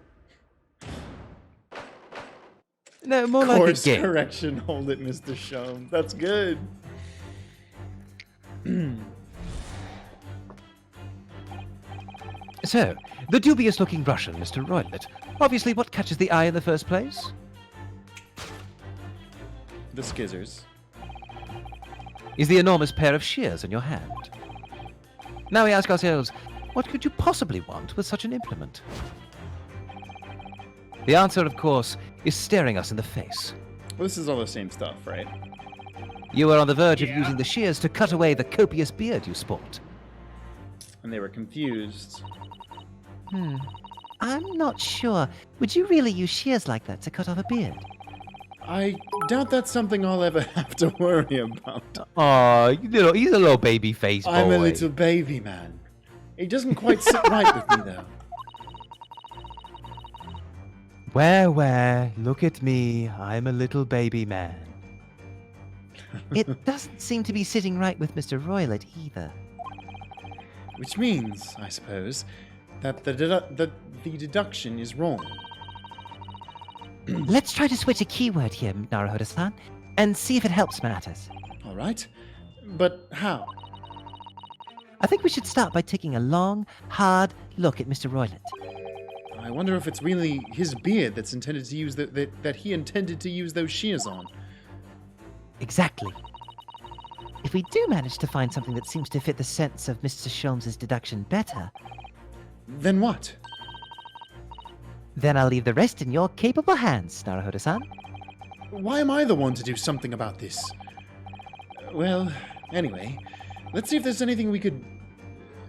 No, more like a Course game. correction. Hold it, Mr. Shone. That's good. So, the dubious-looking Russian, Mr. Roylett. Obviously, what catches the eye in the first place? The skizzers. Is the enormous pair of shears in your hand. Now we ask ourselves, what could you possibly want with such an implement? The answer, of course, is staring us in the face. Well, this is all the same stuff, right? You are on the verge of Yeah. using the shears to cut away the copious beard you sport. And they were confused. I'm not sure. Would you really use shears like that to cut off a beard? I doubt that's something I'll ever have to worry about. Oh, he's a little baby face boy. I'm a little baby man. It doesn't quite sit right with me, though. Where, look at me. I'm a little baby man. It doesn't seem to be sitting right with Mr. Roylett either. Which means, I suppose, that the deduction is wrong. Let's try to switch a keyword here, Naruhodo-san, and see if it helps matters. All right. But how? I think we should start by taking a long, hard look at Mr. Roylett. I wonder if it's really his beard that's intended to use that he intended to use those shears on. Exactly. If we do manage to find something that seems to fit the sense of Mr. Sholmes' deduction better, Then what? then I'll leave the rest in your capable hands, Naruhodo-san. Why am I the one to do something about this? Well, anyway, let's see if there's anything we could...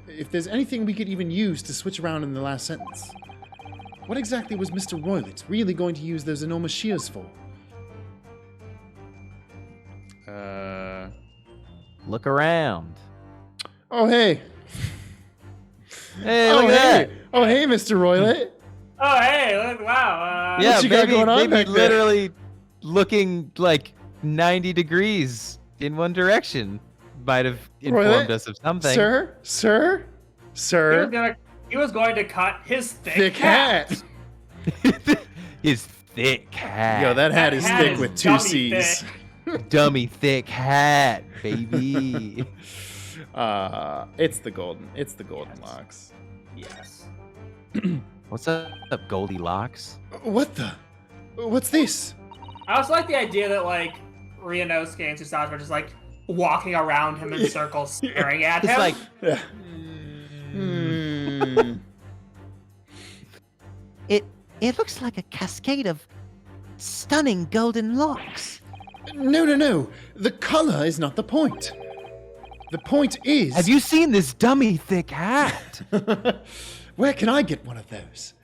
If there's anything we could even use to switch around in the last sentence. What exactly was Mr. Roylett really going to use those enormous shears for? Look around. Oh, hey. Hey, Oh, look at that. Oh, hey, Mr. Roylett. Oh, hey, look, wow. Yeah, you got maybe, going on maybe back there? literally looking like 90 degrees in one direction might have informed Roylett? us of something. Sir? He was going to cut his Thick hat. His thick hat. Yo, that hat That is hat thick is with two dummy C's. thick. Dummy thick hat, baby. It's the golden locks. Yes. What's up, Goldilocks? What's this? I also like the idea that, like, Ryunosuke and Susanoo were just, like, walking around him in circles, staring at him. It's like, Yeah. Hmm. It looks like a cascade of stunning golden locks. No. The color is not the point. The point is... have you seen this dummy thick hat? Where can I get one of those?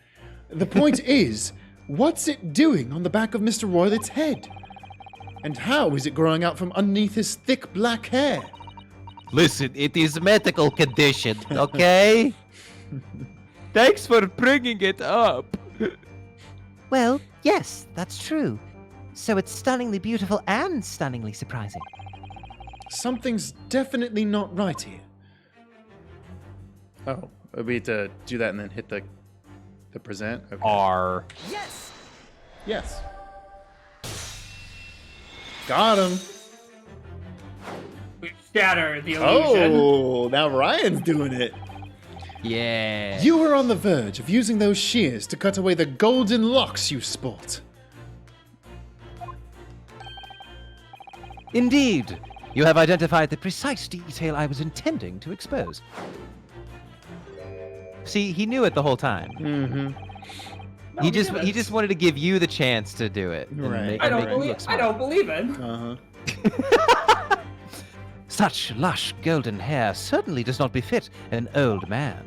The point is, what's it doing on the back of Mr. Roylett's head? And how is it growing out from underneath his thick black hair? Listen, it is a medical condition, okay? Thanks for bringing it up. Well, yes, that's true. So it's stunningly beautiful and stunningly surprising. Something's definitely not right here. Oh, we need to do that and then hit the present? Okay. R. Yes. Got him. We shatter the illusion. Oh, now Ryan's doing it. Yeah. You were on the verge of using those shears to cut away the golden locks you sport. Indeed, you have identified the precise detail I was intending to expose. See, he knew it the whole time. Mm-hmm. No, he we just didn't. wanted to give you the chance to do it. and Right. make- I and don't make you believe. look I smart. don't believe it. Uh-huh. Such lush golden hair certainly does not befit an old man.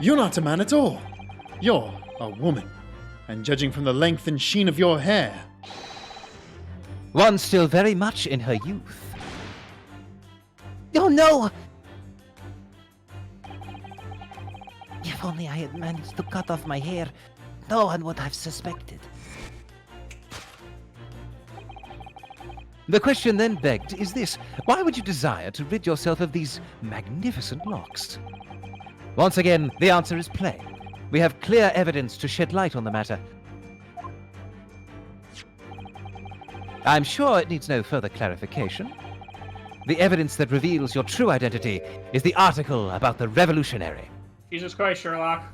You're not a man at all. You're a woman. And judging from the length and sheen of your hair, One still very much in her youth. Oh no! If only I had managed to cut off my hair, no one would have suspected. The question then begged is this: why would you desire to rid yourself of these magnificent locks? Once again, the answer is plain. We have clear evidence to shed light on the matter. I'm sure it needs no further clarification. The evidence that reveals your true identity is the article about the revolutionary. Jesus Christ, Sherlock.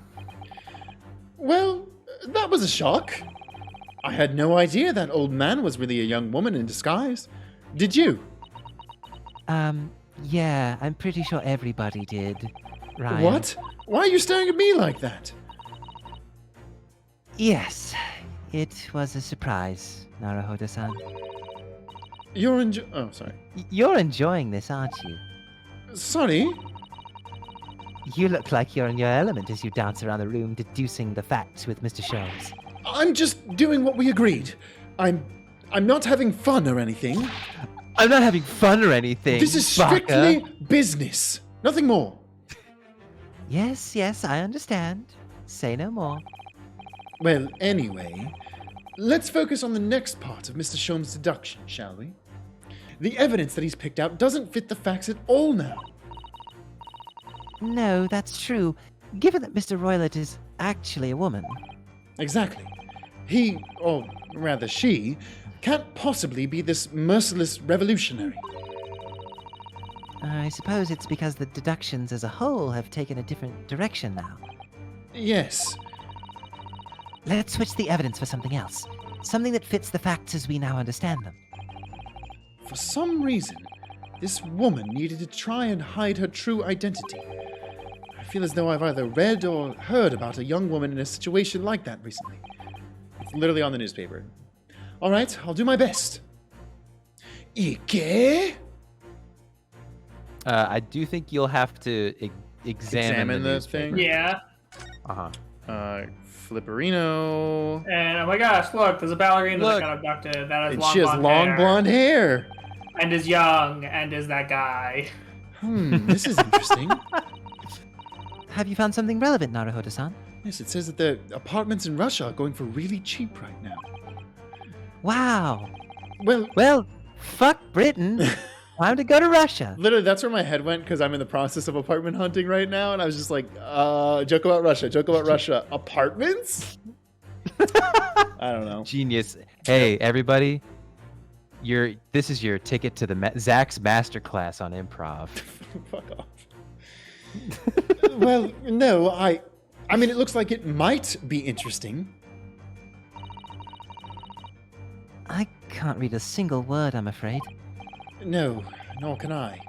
Well, that was a shock. I had no idea that old man was really a young woman in disguise. Did you? Yeah, I'm pretty sure everybody did, Ryan. What? Why are you staring at me like that? Yes, it was a surprise, Naruhodo-san. Oh, sorry. You're enjoying this, aren't you? Sorry? You look like you're in your element as you dance around the room deducing the facts with Mr. Sholmes. I'm just doing what we agreed. I'm not having fun or anything. I'm not having fun or anything. This is Baka. strictly business. Nothing more. Yes, I understand. Say no more. Well, anyway, let's focus on the next part of Mr. Sholmes' deduction, shall we? The evidence that he's picked out doesn't fit the facts at all now. No, that's true. Given that Mr. Roylott is actually a woman. Exactly. He, or rather she, can't possibly be this merciless revolutionary. I suppose it's because the deductions as a whole have taken a different direction now. Yes. Let's switch the evidence for something else. Something that fits the facts as we now understand them. For some reason, this woman needed to try and hide her true identity. I feel as though I've either read or heard about a young woman in a situation like that recently. It's literally on the newspaper. All right, I'll do my best. Ike? I do think you'll have to examine the thing? Yeah. Uh-huh. Flipperino. And oh my gosh, look, there's a ballerina Look. that got abducted. That has And long she has blonde long hair. blonde hair. And is young, and is that guy. This is interesting. Have you found something relevant, Naruhodo-san? Yes, it says that the apartments in Russia are going for really cheap right now. Wow. Well, Fuck Britain. Time to go to Russia. literally, that's where my head went because I'm in the process of apartment hunting right now, and I was just like, joke about Russia. Apartments? I don't know. Genius. Hey, everybody. This is your ticket to the Zach's masterclass on improv. Fuck off. Well, no, I mean, it looks like it might be interesting. I can't read a single word, I'm afraid. No, nor can I.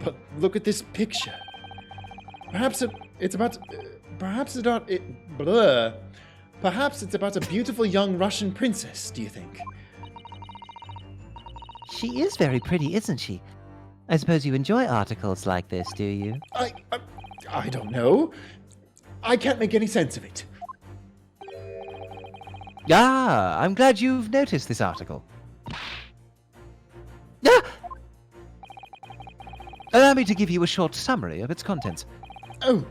But look at this picture. Perhaps it's about a beautiful young Russian princess, do you think? She is very pretty, isn't she? I suppose you enjoy articles like this, do you? I don't know. I can't make any sense of it. Ah, I'm glad you've noticed this article. Ah! Allow me to give you a short summary of its contents. Oh,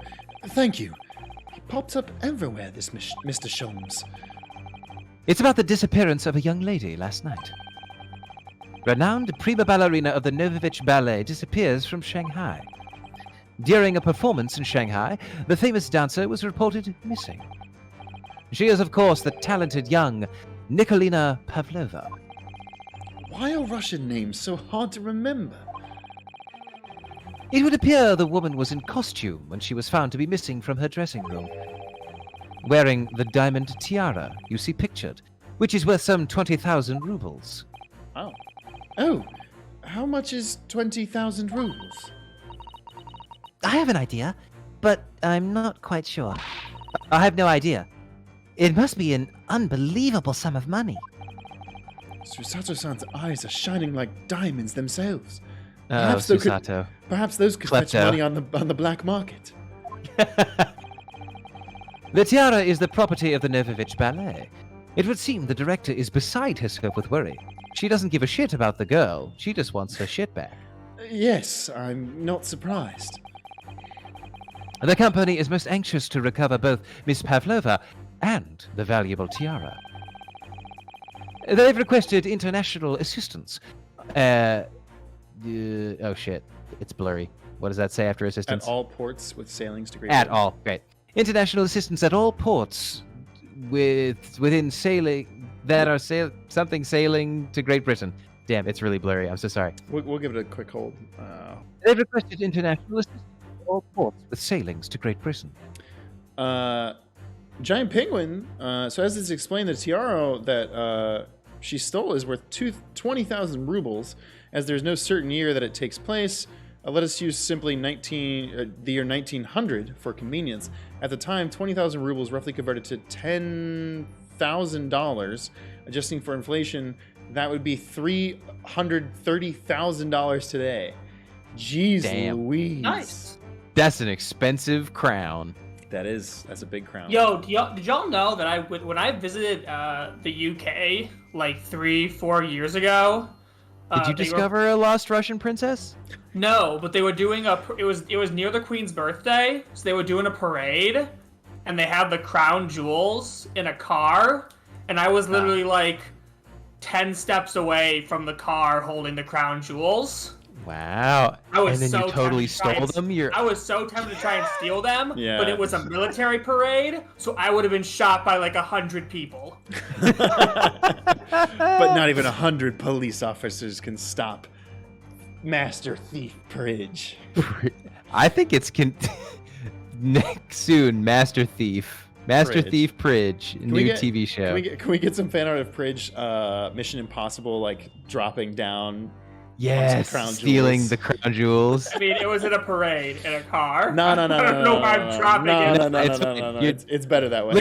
thank you. He pops up everywhere, this Mr. Sholmes. It's about the disappearance of a young lady last night. Renowned prima ballerina of the Novovich Ballet disappears from Shanghai. During a performance in Shanghai, the famous dancer was reported missing. She is, of course, the talented young Nikolina Pavlova. Why are Russian names so hard to remember? It would appear the woman was in costume when she was found to be missing from her dressing room, wearing the diamond tiara you see pictured, which is worth some 20,000 rubles. Oh. Oh, how much is 20,000 rubles? I have an idea, but I'm not quite sure. I have no idea. It must be an unbelievable sum of money. Susato-san's eyes are shining like diamonds themselves. Oh, Perhaps those could- Susato. Perhaps those could fetch Klepto. money on the black market. The tiara is the property of the Novovich Ballet. It would seem the director is beside herself with worry. She doesn't give a shit about the girl. She just wants her shit back. Yes, I'm not surprised. The company is most anxious to recover both Miss Pavlova and the valuable tiara. They've requested international assistance. Oh shit, it's blurry. What does that say after assistance? At all ports with sailings to Great At Britain. all. Great. International assistance at all ports within sailing that are sailing to Great Britain. Damn, it's really blurry. I'm so sorry. We'll give it a quick hold. They've requested international assistance to all ports with sailings to Great Britain. Giant Penguin. So as it's explained, the tiara that she stole is worth 20,000 rubles, as there's no certain year that it takes place. Let us use simply the year 1900 for convenience. At the time, 20,000 rubles roughly converted to $10,000. Adjusting for inflation, that would be $330,000 today. Jeez Damn. Louise. Nice. That's an expensive crown. That's a big crown. Yo, did y'all know that when I visited the UK like 3-4 years ago? Did you discover a lost Russian princess? No, but they were doing it was near the Queen's birthday, so they were doing a parade, and they had the crown jewels in a car, and I was literally like 10 steps away from the car holding the crown jewels. Wow. I was and then so you totally tempted to try stole and- them? I was so tempted to try and steal them, Yeah. but it was a military parade, so I would have been shot by like 100 people. But not even 100 police officers can stop Master Thief Pridge. I think it's next soon, Master Thief. Master Pridge. Thief Pridge, new TV show. Can we get some fan art of Pridge, Mission Impossible, like dropping down? Yes, crown stealing jewels. the crown jewels. I mean, it was in a parade in a car. No. I don't know why I'm dropping it. No. It's better that way.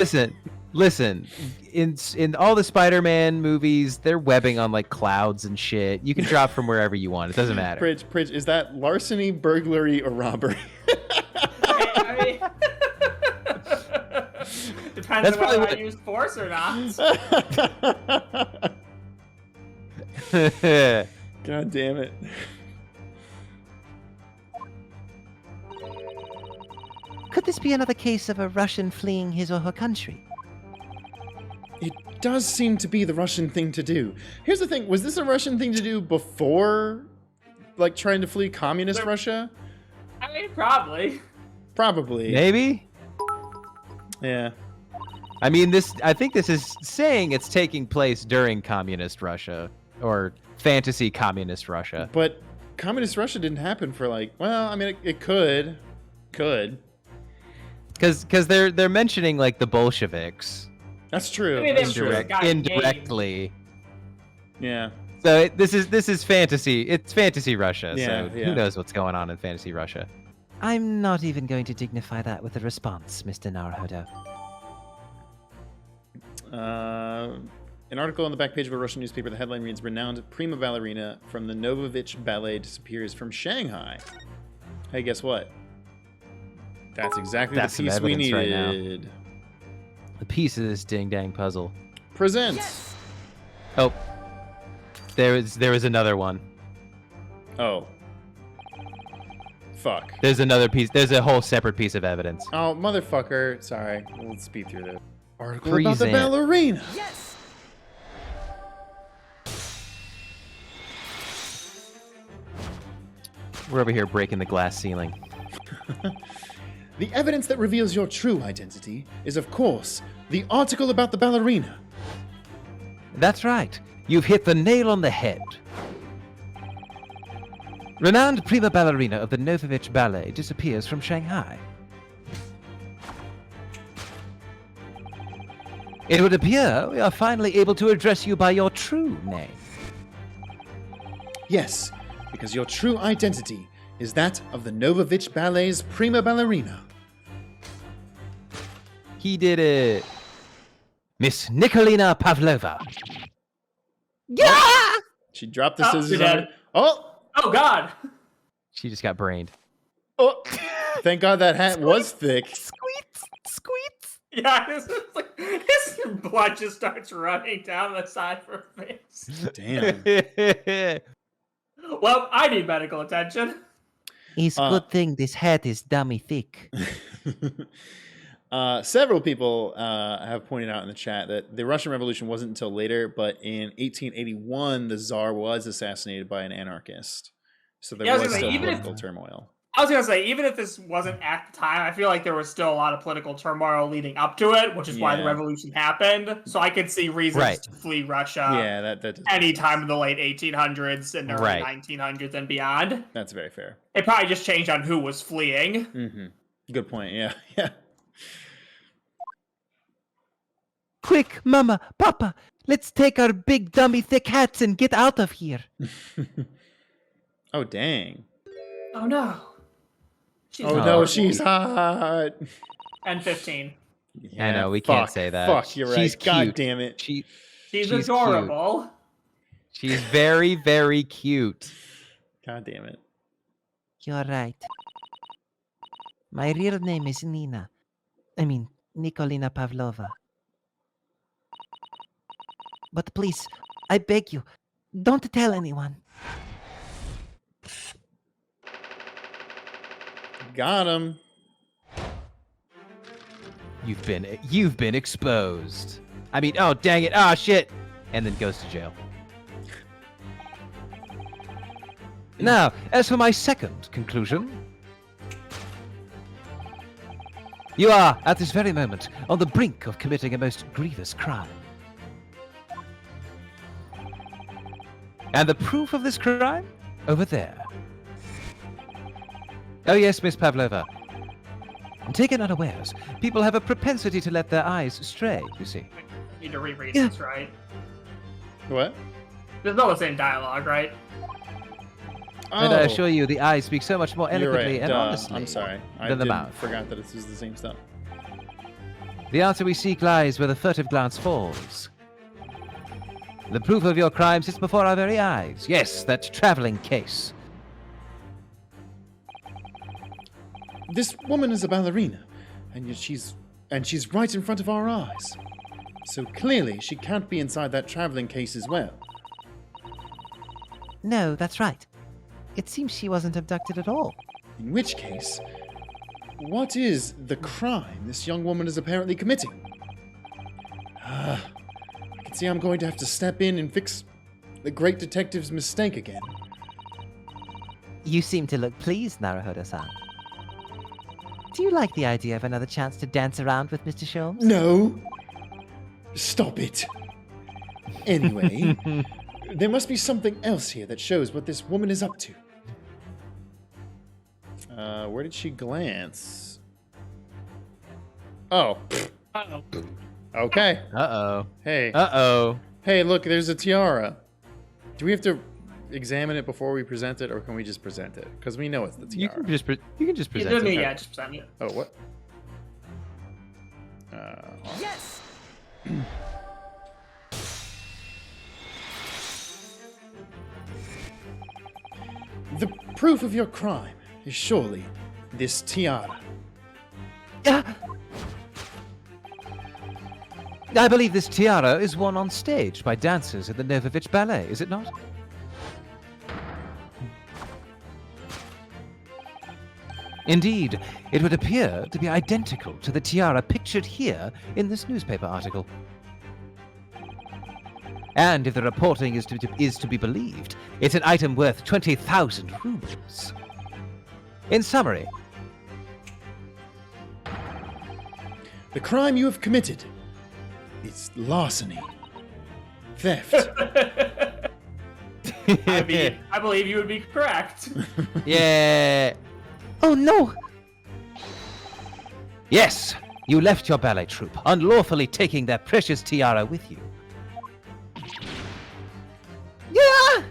Listen. In all the Spider-Man movies, they're webbing on like clouds and shit. You can drop from wherever you want. It doesn't matter. Pridge, is that larceny, burglary, or robbery? I mean, depends That's on whether probably I use force or not. God damn it. Could this be another case of a Russian fleeing his or her country? It does seem to be the Russian thing to do. Here's the thing. Was this a Russian thing to do before, like, trying to flee communist Russia? I mean, probably. Probably. Maybe. Yeah. I mean, I think this is saying it's taking place during communist Russia or fantasy communist Russia. But communist Russia didn't happen for like, well, I mean, it could. Because they're mentioning like the Bolsheviks That's true. I mean, That's they- true. Got indirectly. Yeah. So this is fantasy. It's fantasy Russia. Yeah, So yeah. who knows what's going on in fantasy Russia? I'm not even going to dignify that with a response, Mr. Naruhodo. An article on the back page of a Russian newspaper, the headline reads, "Renowned prima ballerina from the Novovich Ballet disappears from Shanghai." Hey, guess what? That's exactly That's the some piece we evidence right now. needed. A piece of this ding dang puzzle. Presents. Oh, there was another one. Oh. Fuck. There's another piece. There's a whole separate piece of evidence. Oh, motherfucker. Sorry. We'll speed through this. Article about the Present. ballerina. We're over here breaking the glass ceiling. The evidence that reveals your true identity is, of course, the article about the ballerina. That's right. You've hit the nail on the head. Renowned prima ballerina of the Novovich Ballet disappears from Shanghai. It would appear we are finally able to address you by your true name. Yes, because your true identity is that of the Novovich Ballet's prima ballerina. He did it. Miss Nikolina Pavlova. She dropped the Oh, scissors you're on dead. it. Oh! Oh God! She just got brained. Oh! Thank God that hat was thick. Yeah, this is like his blood just starts running down the side of her face. Damn. Well, I need medical attention. It's good thing this hat is dummy thick. Several people have pointed out in the chat that the Russian Revolution wasn't until later, but in 1881, the Tsar was assassinated by an anarchist. So there Yeah, I was was gonna say, still even if- political turmoil. I was gonna say, even if this wasn't at the time, I feel like there was still a lot of political turmoil leading up to it, which is why the Yeah. revolution happened. So I could see reasons Right. to flee Russia Yeah, that does make any sense. time in the late 1800s and early Right. 1900s and beyond. That's very fair. It probably just changed on who was fleeing. Mm-hmm. Good point. Yeah, yeah. Quick, Mama, Papa, let's take our big dummy thick hats and get out of here. Oh dang. Oh no. She's Oh no, adorable. she's hot. And 15. I know, we fuck, can't say that. Fuck, you're right. She's God cute. damn it. She's She's adorable. She's very, very cute. God damn it. You're right. My real name is Nina. I mean, Nikolina Pavlova. But please, I beg you, don't tell anyone. Got him. You've been exposed. I mean, oh dang it, ah shit, and then goes to jail. Now, as for my second conclusion, you are at this very moment on the brink of committing a most grievous crime. And the proof of this crime? Over there. Oh yes, Miss Pavlova. Taken unawares, people have a propensity to let their eyes stray, you see. Need to reread Yeah. this, right? What? There's no the same dialogue, right? And I assure you, the eyes speak so much more You're eloquently right. and Duh. honestly I'm sorry. I than the didn't- mouth. forgot that this was the same stuff. The answer we seek lies where the furtive glance falls. The proof of your crime sits before our very eyes. Yes, that traveling case. This woman is a ballerina, and yet she's right in front of our eyes. So clearly she can't be inside that traveling case as well. No, that's right. It seems she wasn't abducted at all. In which case, what is the crime this young woman is apparently committing? I can see I'm going to have to step in and fix the great detective's mistake again. You seem to look pleased, Naruhodo-san. Do you like the idea of another chance to dance around with Mr. Sholmes? No! Stop it! Anyway, there must be something else here that shows what this woman is up to. Where did she glance? Oh. Uh-oh. Okay. Uh-oh. Hey. Uh-oh. Hey, look, there's a tiara. Do we have to examine it before we present it, or can we just present it? Because we know it's the You tiara. can just Yeah, present it. yeah, just present it. Oh, what? Yes! The proof of your crime is surely this tiara. I believe this tiara is worn on stage by dancers at the Novovich Ballet, is it not? Indeed, it would appear to be identical to the tiara pictured here in this newspaper article. And if the reporting is to be believed, it's an item worth 20,000 rubles. In summary, The crime you have committed is larceny, theft. I believe you would be correct. yeah. Oh no! Yes, you left your ballet troupe, unlawfully taking their precious tiara with you. Yeah!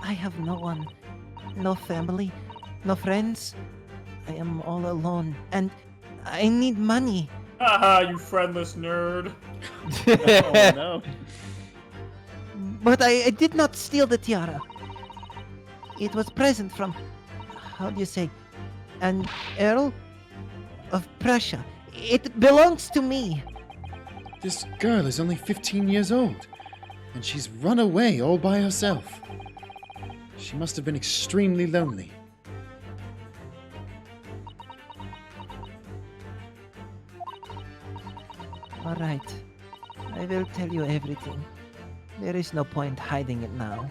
I have no one, no family, no friends. I am all alone, and I need money. Haha, you friendless nerd. Oh no. But I did not steal the tiara. It was present from, how do you say, an Earl of Prussia. It belongs to me. This girl is only 15 years old, and she's run away all by herself. She must have been extremely lonely. All right. I will tell you everything. There is no point hiding it now.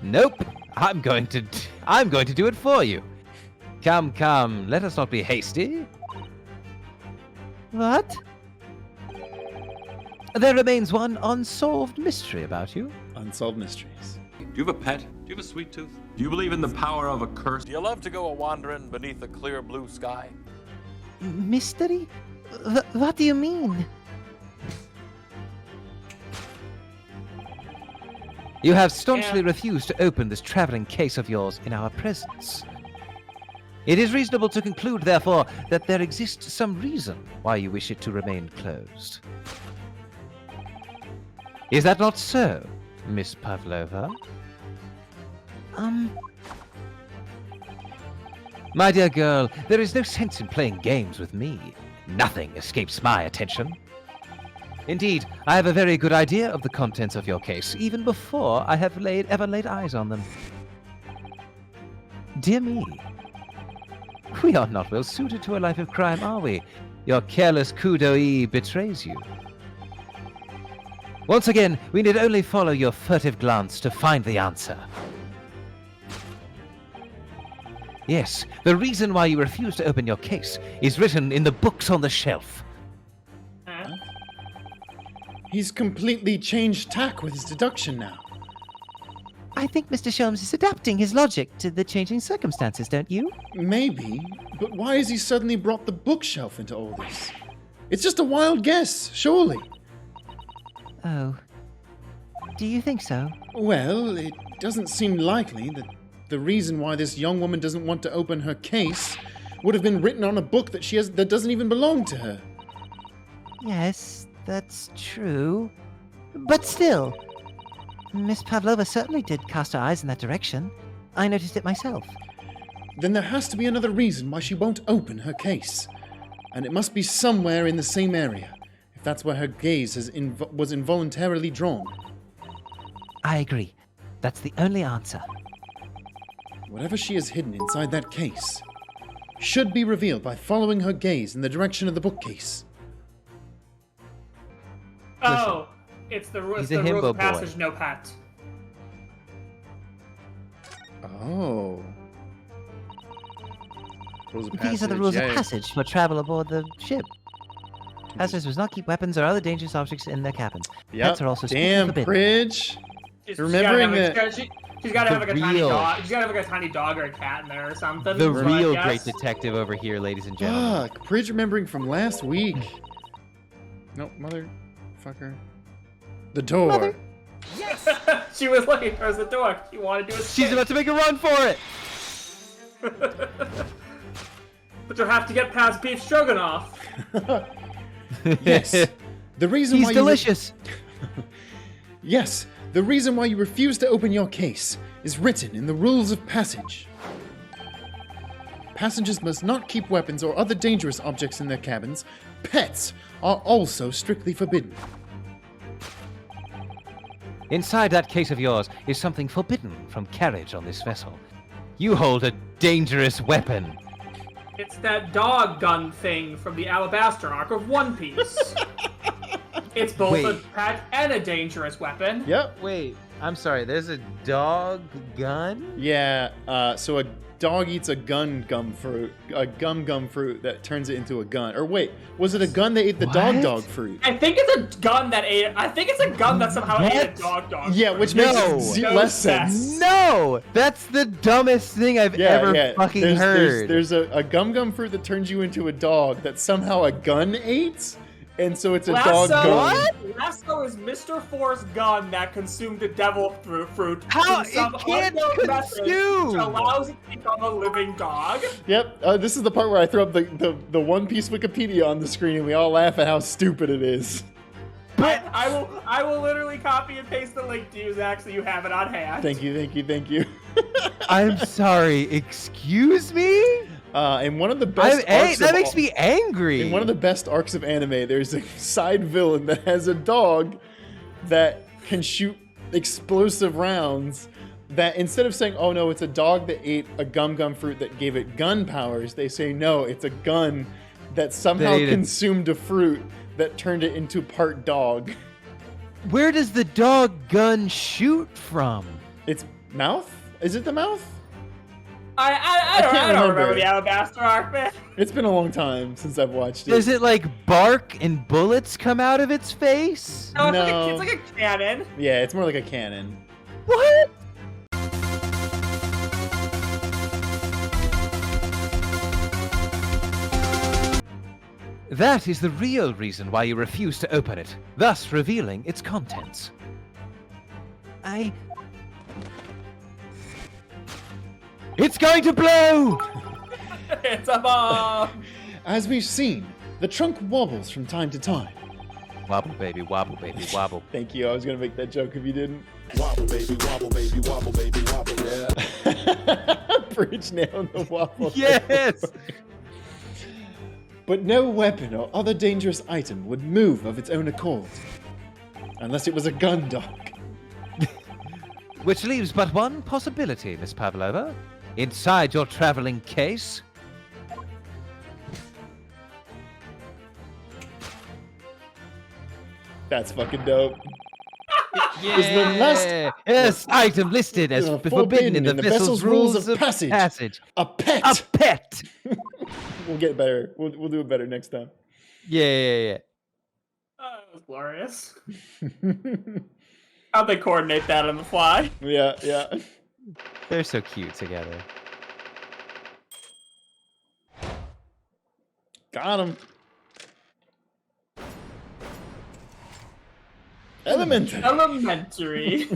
Nope. I'm going to do it for you. Come, come. Let us not be hasty. What? There remains one unsolved mystery about you. Unsolved mysteries. Do you have a pet? Do you have a sweet tooth? Do you believe in the power of a curse? Do you love to go a-wandering beneath a clear blue sky? Mystery? What do you mean? You have staunchly refused to open this traveling case of yours in our presence. It is reasonable to conclude, therefore, that there exists some reason why you wish it to remain closed. Is that not so, Miss Pavlova? My dear girl, there is no sense in playing games with me. Nothing escapes my attention. Indeed, I have a very good idea of the contents of your case, even before I have ever laid eyes on them. Dear me, we are not well suited to a life of crime, are we? Your careless coup d'oeil betrays you. Once again, we need only follow your furtive glance to find the answer. Yes, the reason why you refuse to open your case is written in the books on the shelf. He's completely changed tack with his deduction now. I think Mr. Sholmes is adapting his logic to the changing circumstances, don't you? Maybe, but why has he suddenly brought the bookshelf into all this? It's just a wild guess, surely. Oh. Do you think so? Well, it doesn't seem likely that the reason why this young woman doesn't want to open her case would have been written on a book that doesn't even belong to her. Yes, that's true. But still, Miss Pavlova certainly did cast her eyes in that direction. I noticed it myself. Then there has to be another reason why she won't open her case. And it must be somewhere in the same area, if that's where her gaze was involuntarily drawn. I agree. That's the only answer. Whatever she has hidden inside that case should be revealed by following her gaze in the direction of the bookcase. Oh, it's the rules he's a himbo of passage, boy. no pat. Oh. These are the rules of passage for travel aboard the ship. Passengers must not keep weapons or other dangerous objects in their cabins. Yep. Pets are also strictly Damn, forbidden. Pridge. She's Remembering gotta have that- she's got to have like a tiny real- dog. She's got to have like a tiny dog or a cat in there or something. The so I real guess- great detective over here, ladies and gentlemen. Fuck. Pridge remembering from last week. Nope, motherfucker. The door. Mother- She was looking towards the door. She wanted to escape. She's about to make a run for it! But you'll have to get past beef stroganoff. Yes. The reason He's why delicious! Yes, the reason why you refuse to open your case is written in the rules of passage. Passengers must not keep weapons or other dangerous objects in their cabins. Pets are also strictly forbidden. Inside that case of yours is something forbidden from carriage on this vessel. You hold a dangerous weapon. It's that dog gun thing from the Alabaster arc of One Piece. It's both a Wait. pet and a dangerous weapon. Yep. Wait, I'm sorry, there's a dog gun? Yeah, so a dog eats a gum fruit that turns it into a gun. Or wait, was it a gun that ate the What? dog fruit? I think it's a gun that ate. I think it's a gun that somehow ate a What? dog. Yeah, fruit. which No. makes No less sense. sense. No! That's the dumbest thing I've ever fucking heard. There's a gum fruit that turns you into a dog that somehow a gun ate, and so it's a dog gun. Lasso is Mr. Force gun that consumed the devil fruit. How? through some It can't unknown method, consume! Which allows it to become a living dog. Yep, this is the part where I throw up the One Piece Wikipedia on the screen, and we all laugh at how stupid it is. I will literally copy and paste the link to you, Zach, so you have it on hand. Thank you. I'm sorry, excuse me? In one of the best arcs That of makes all- me angry. In one of the best arcs of anime, there's a side villain that has a dog that can shoot explosive rounds. That instead of saying, "Oh no, it's a dog that ate a gum fruit that gave it gun powers," they say, "No, it's a gun that somehow That ate it. consumed a fruit that turned it into part dog. Where does the dog gun shoot from? Its mouth? Is it the mouth? I don't remember. remember the Alabaster arc, man. It's been a long time since I've watched it. Does it like bark and bullets come out of its face? No, No. it's like a cannon. Yeah, it's more like a cannon. What? That is the real reason why you refuse to open it, thus revealing its contents. It's going to blow! It's a bomb. As we've seen, the trunk wobbles from time to time. Wobble, baby, wobble, baby, wobble. Thank you. I was gonna make that joke if you didn't. Wobble, baby, wobble, baby, wobble, baby, wobble. Yeah. Bridge nailed the wobble. Yes! But no weapon or other dangerous item would move of its own accord. Unless it was a gun dog. Which leaves but one possibility, Miss Pavlova. Inside your traveling case. That's fucking dope. Yeah. Is the last Yes, item listed as forbidden in the vessel's rules of passage. A pet. A pet! We'll get better. We'll do it better next time. Yeah. Oh, that was glorious. How'd they coordinate that on the fly? Yeah. They're so cute together. Got him. Elementary. Elementary.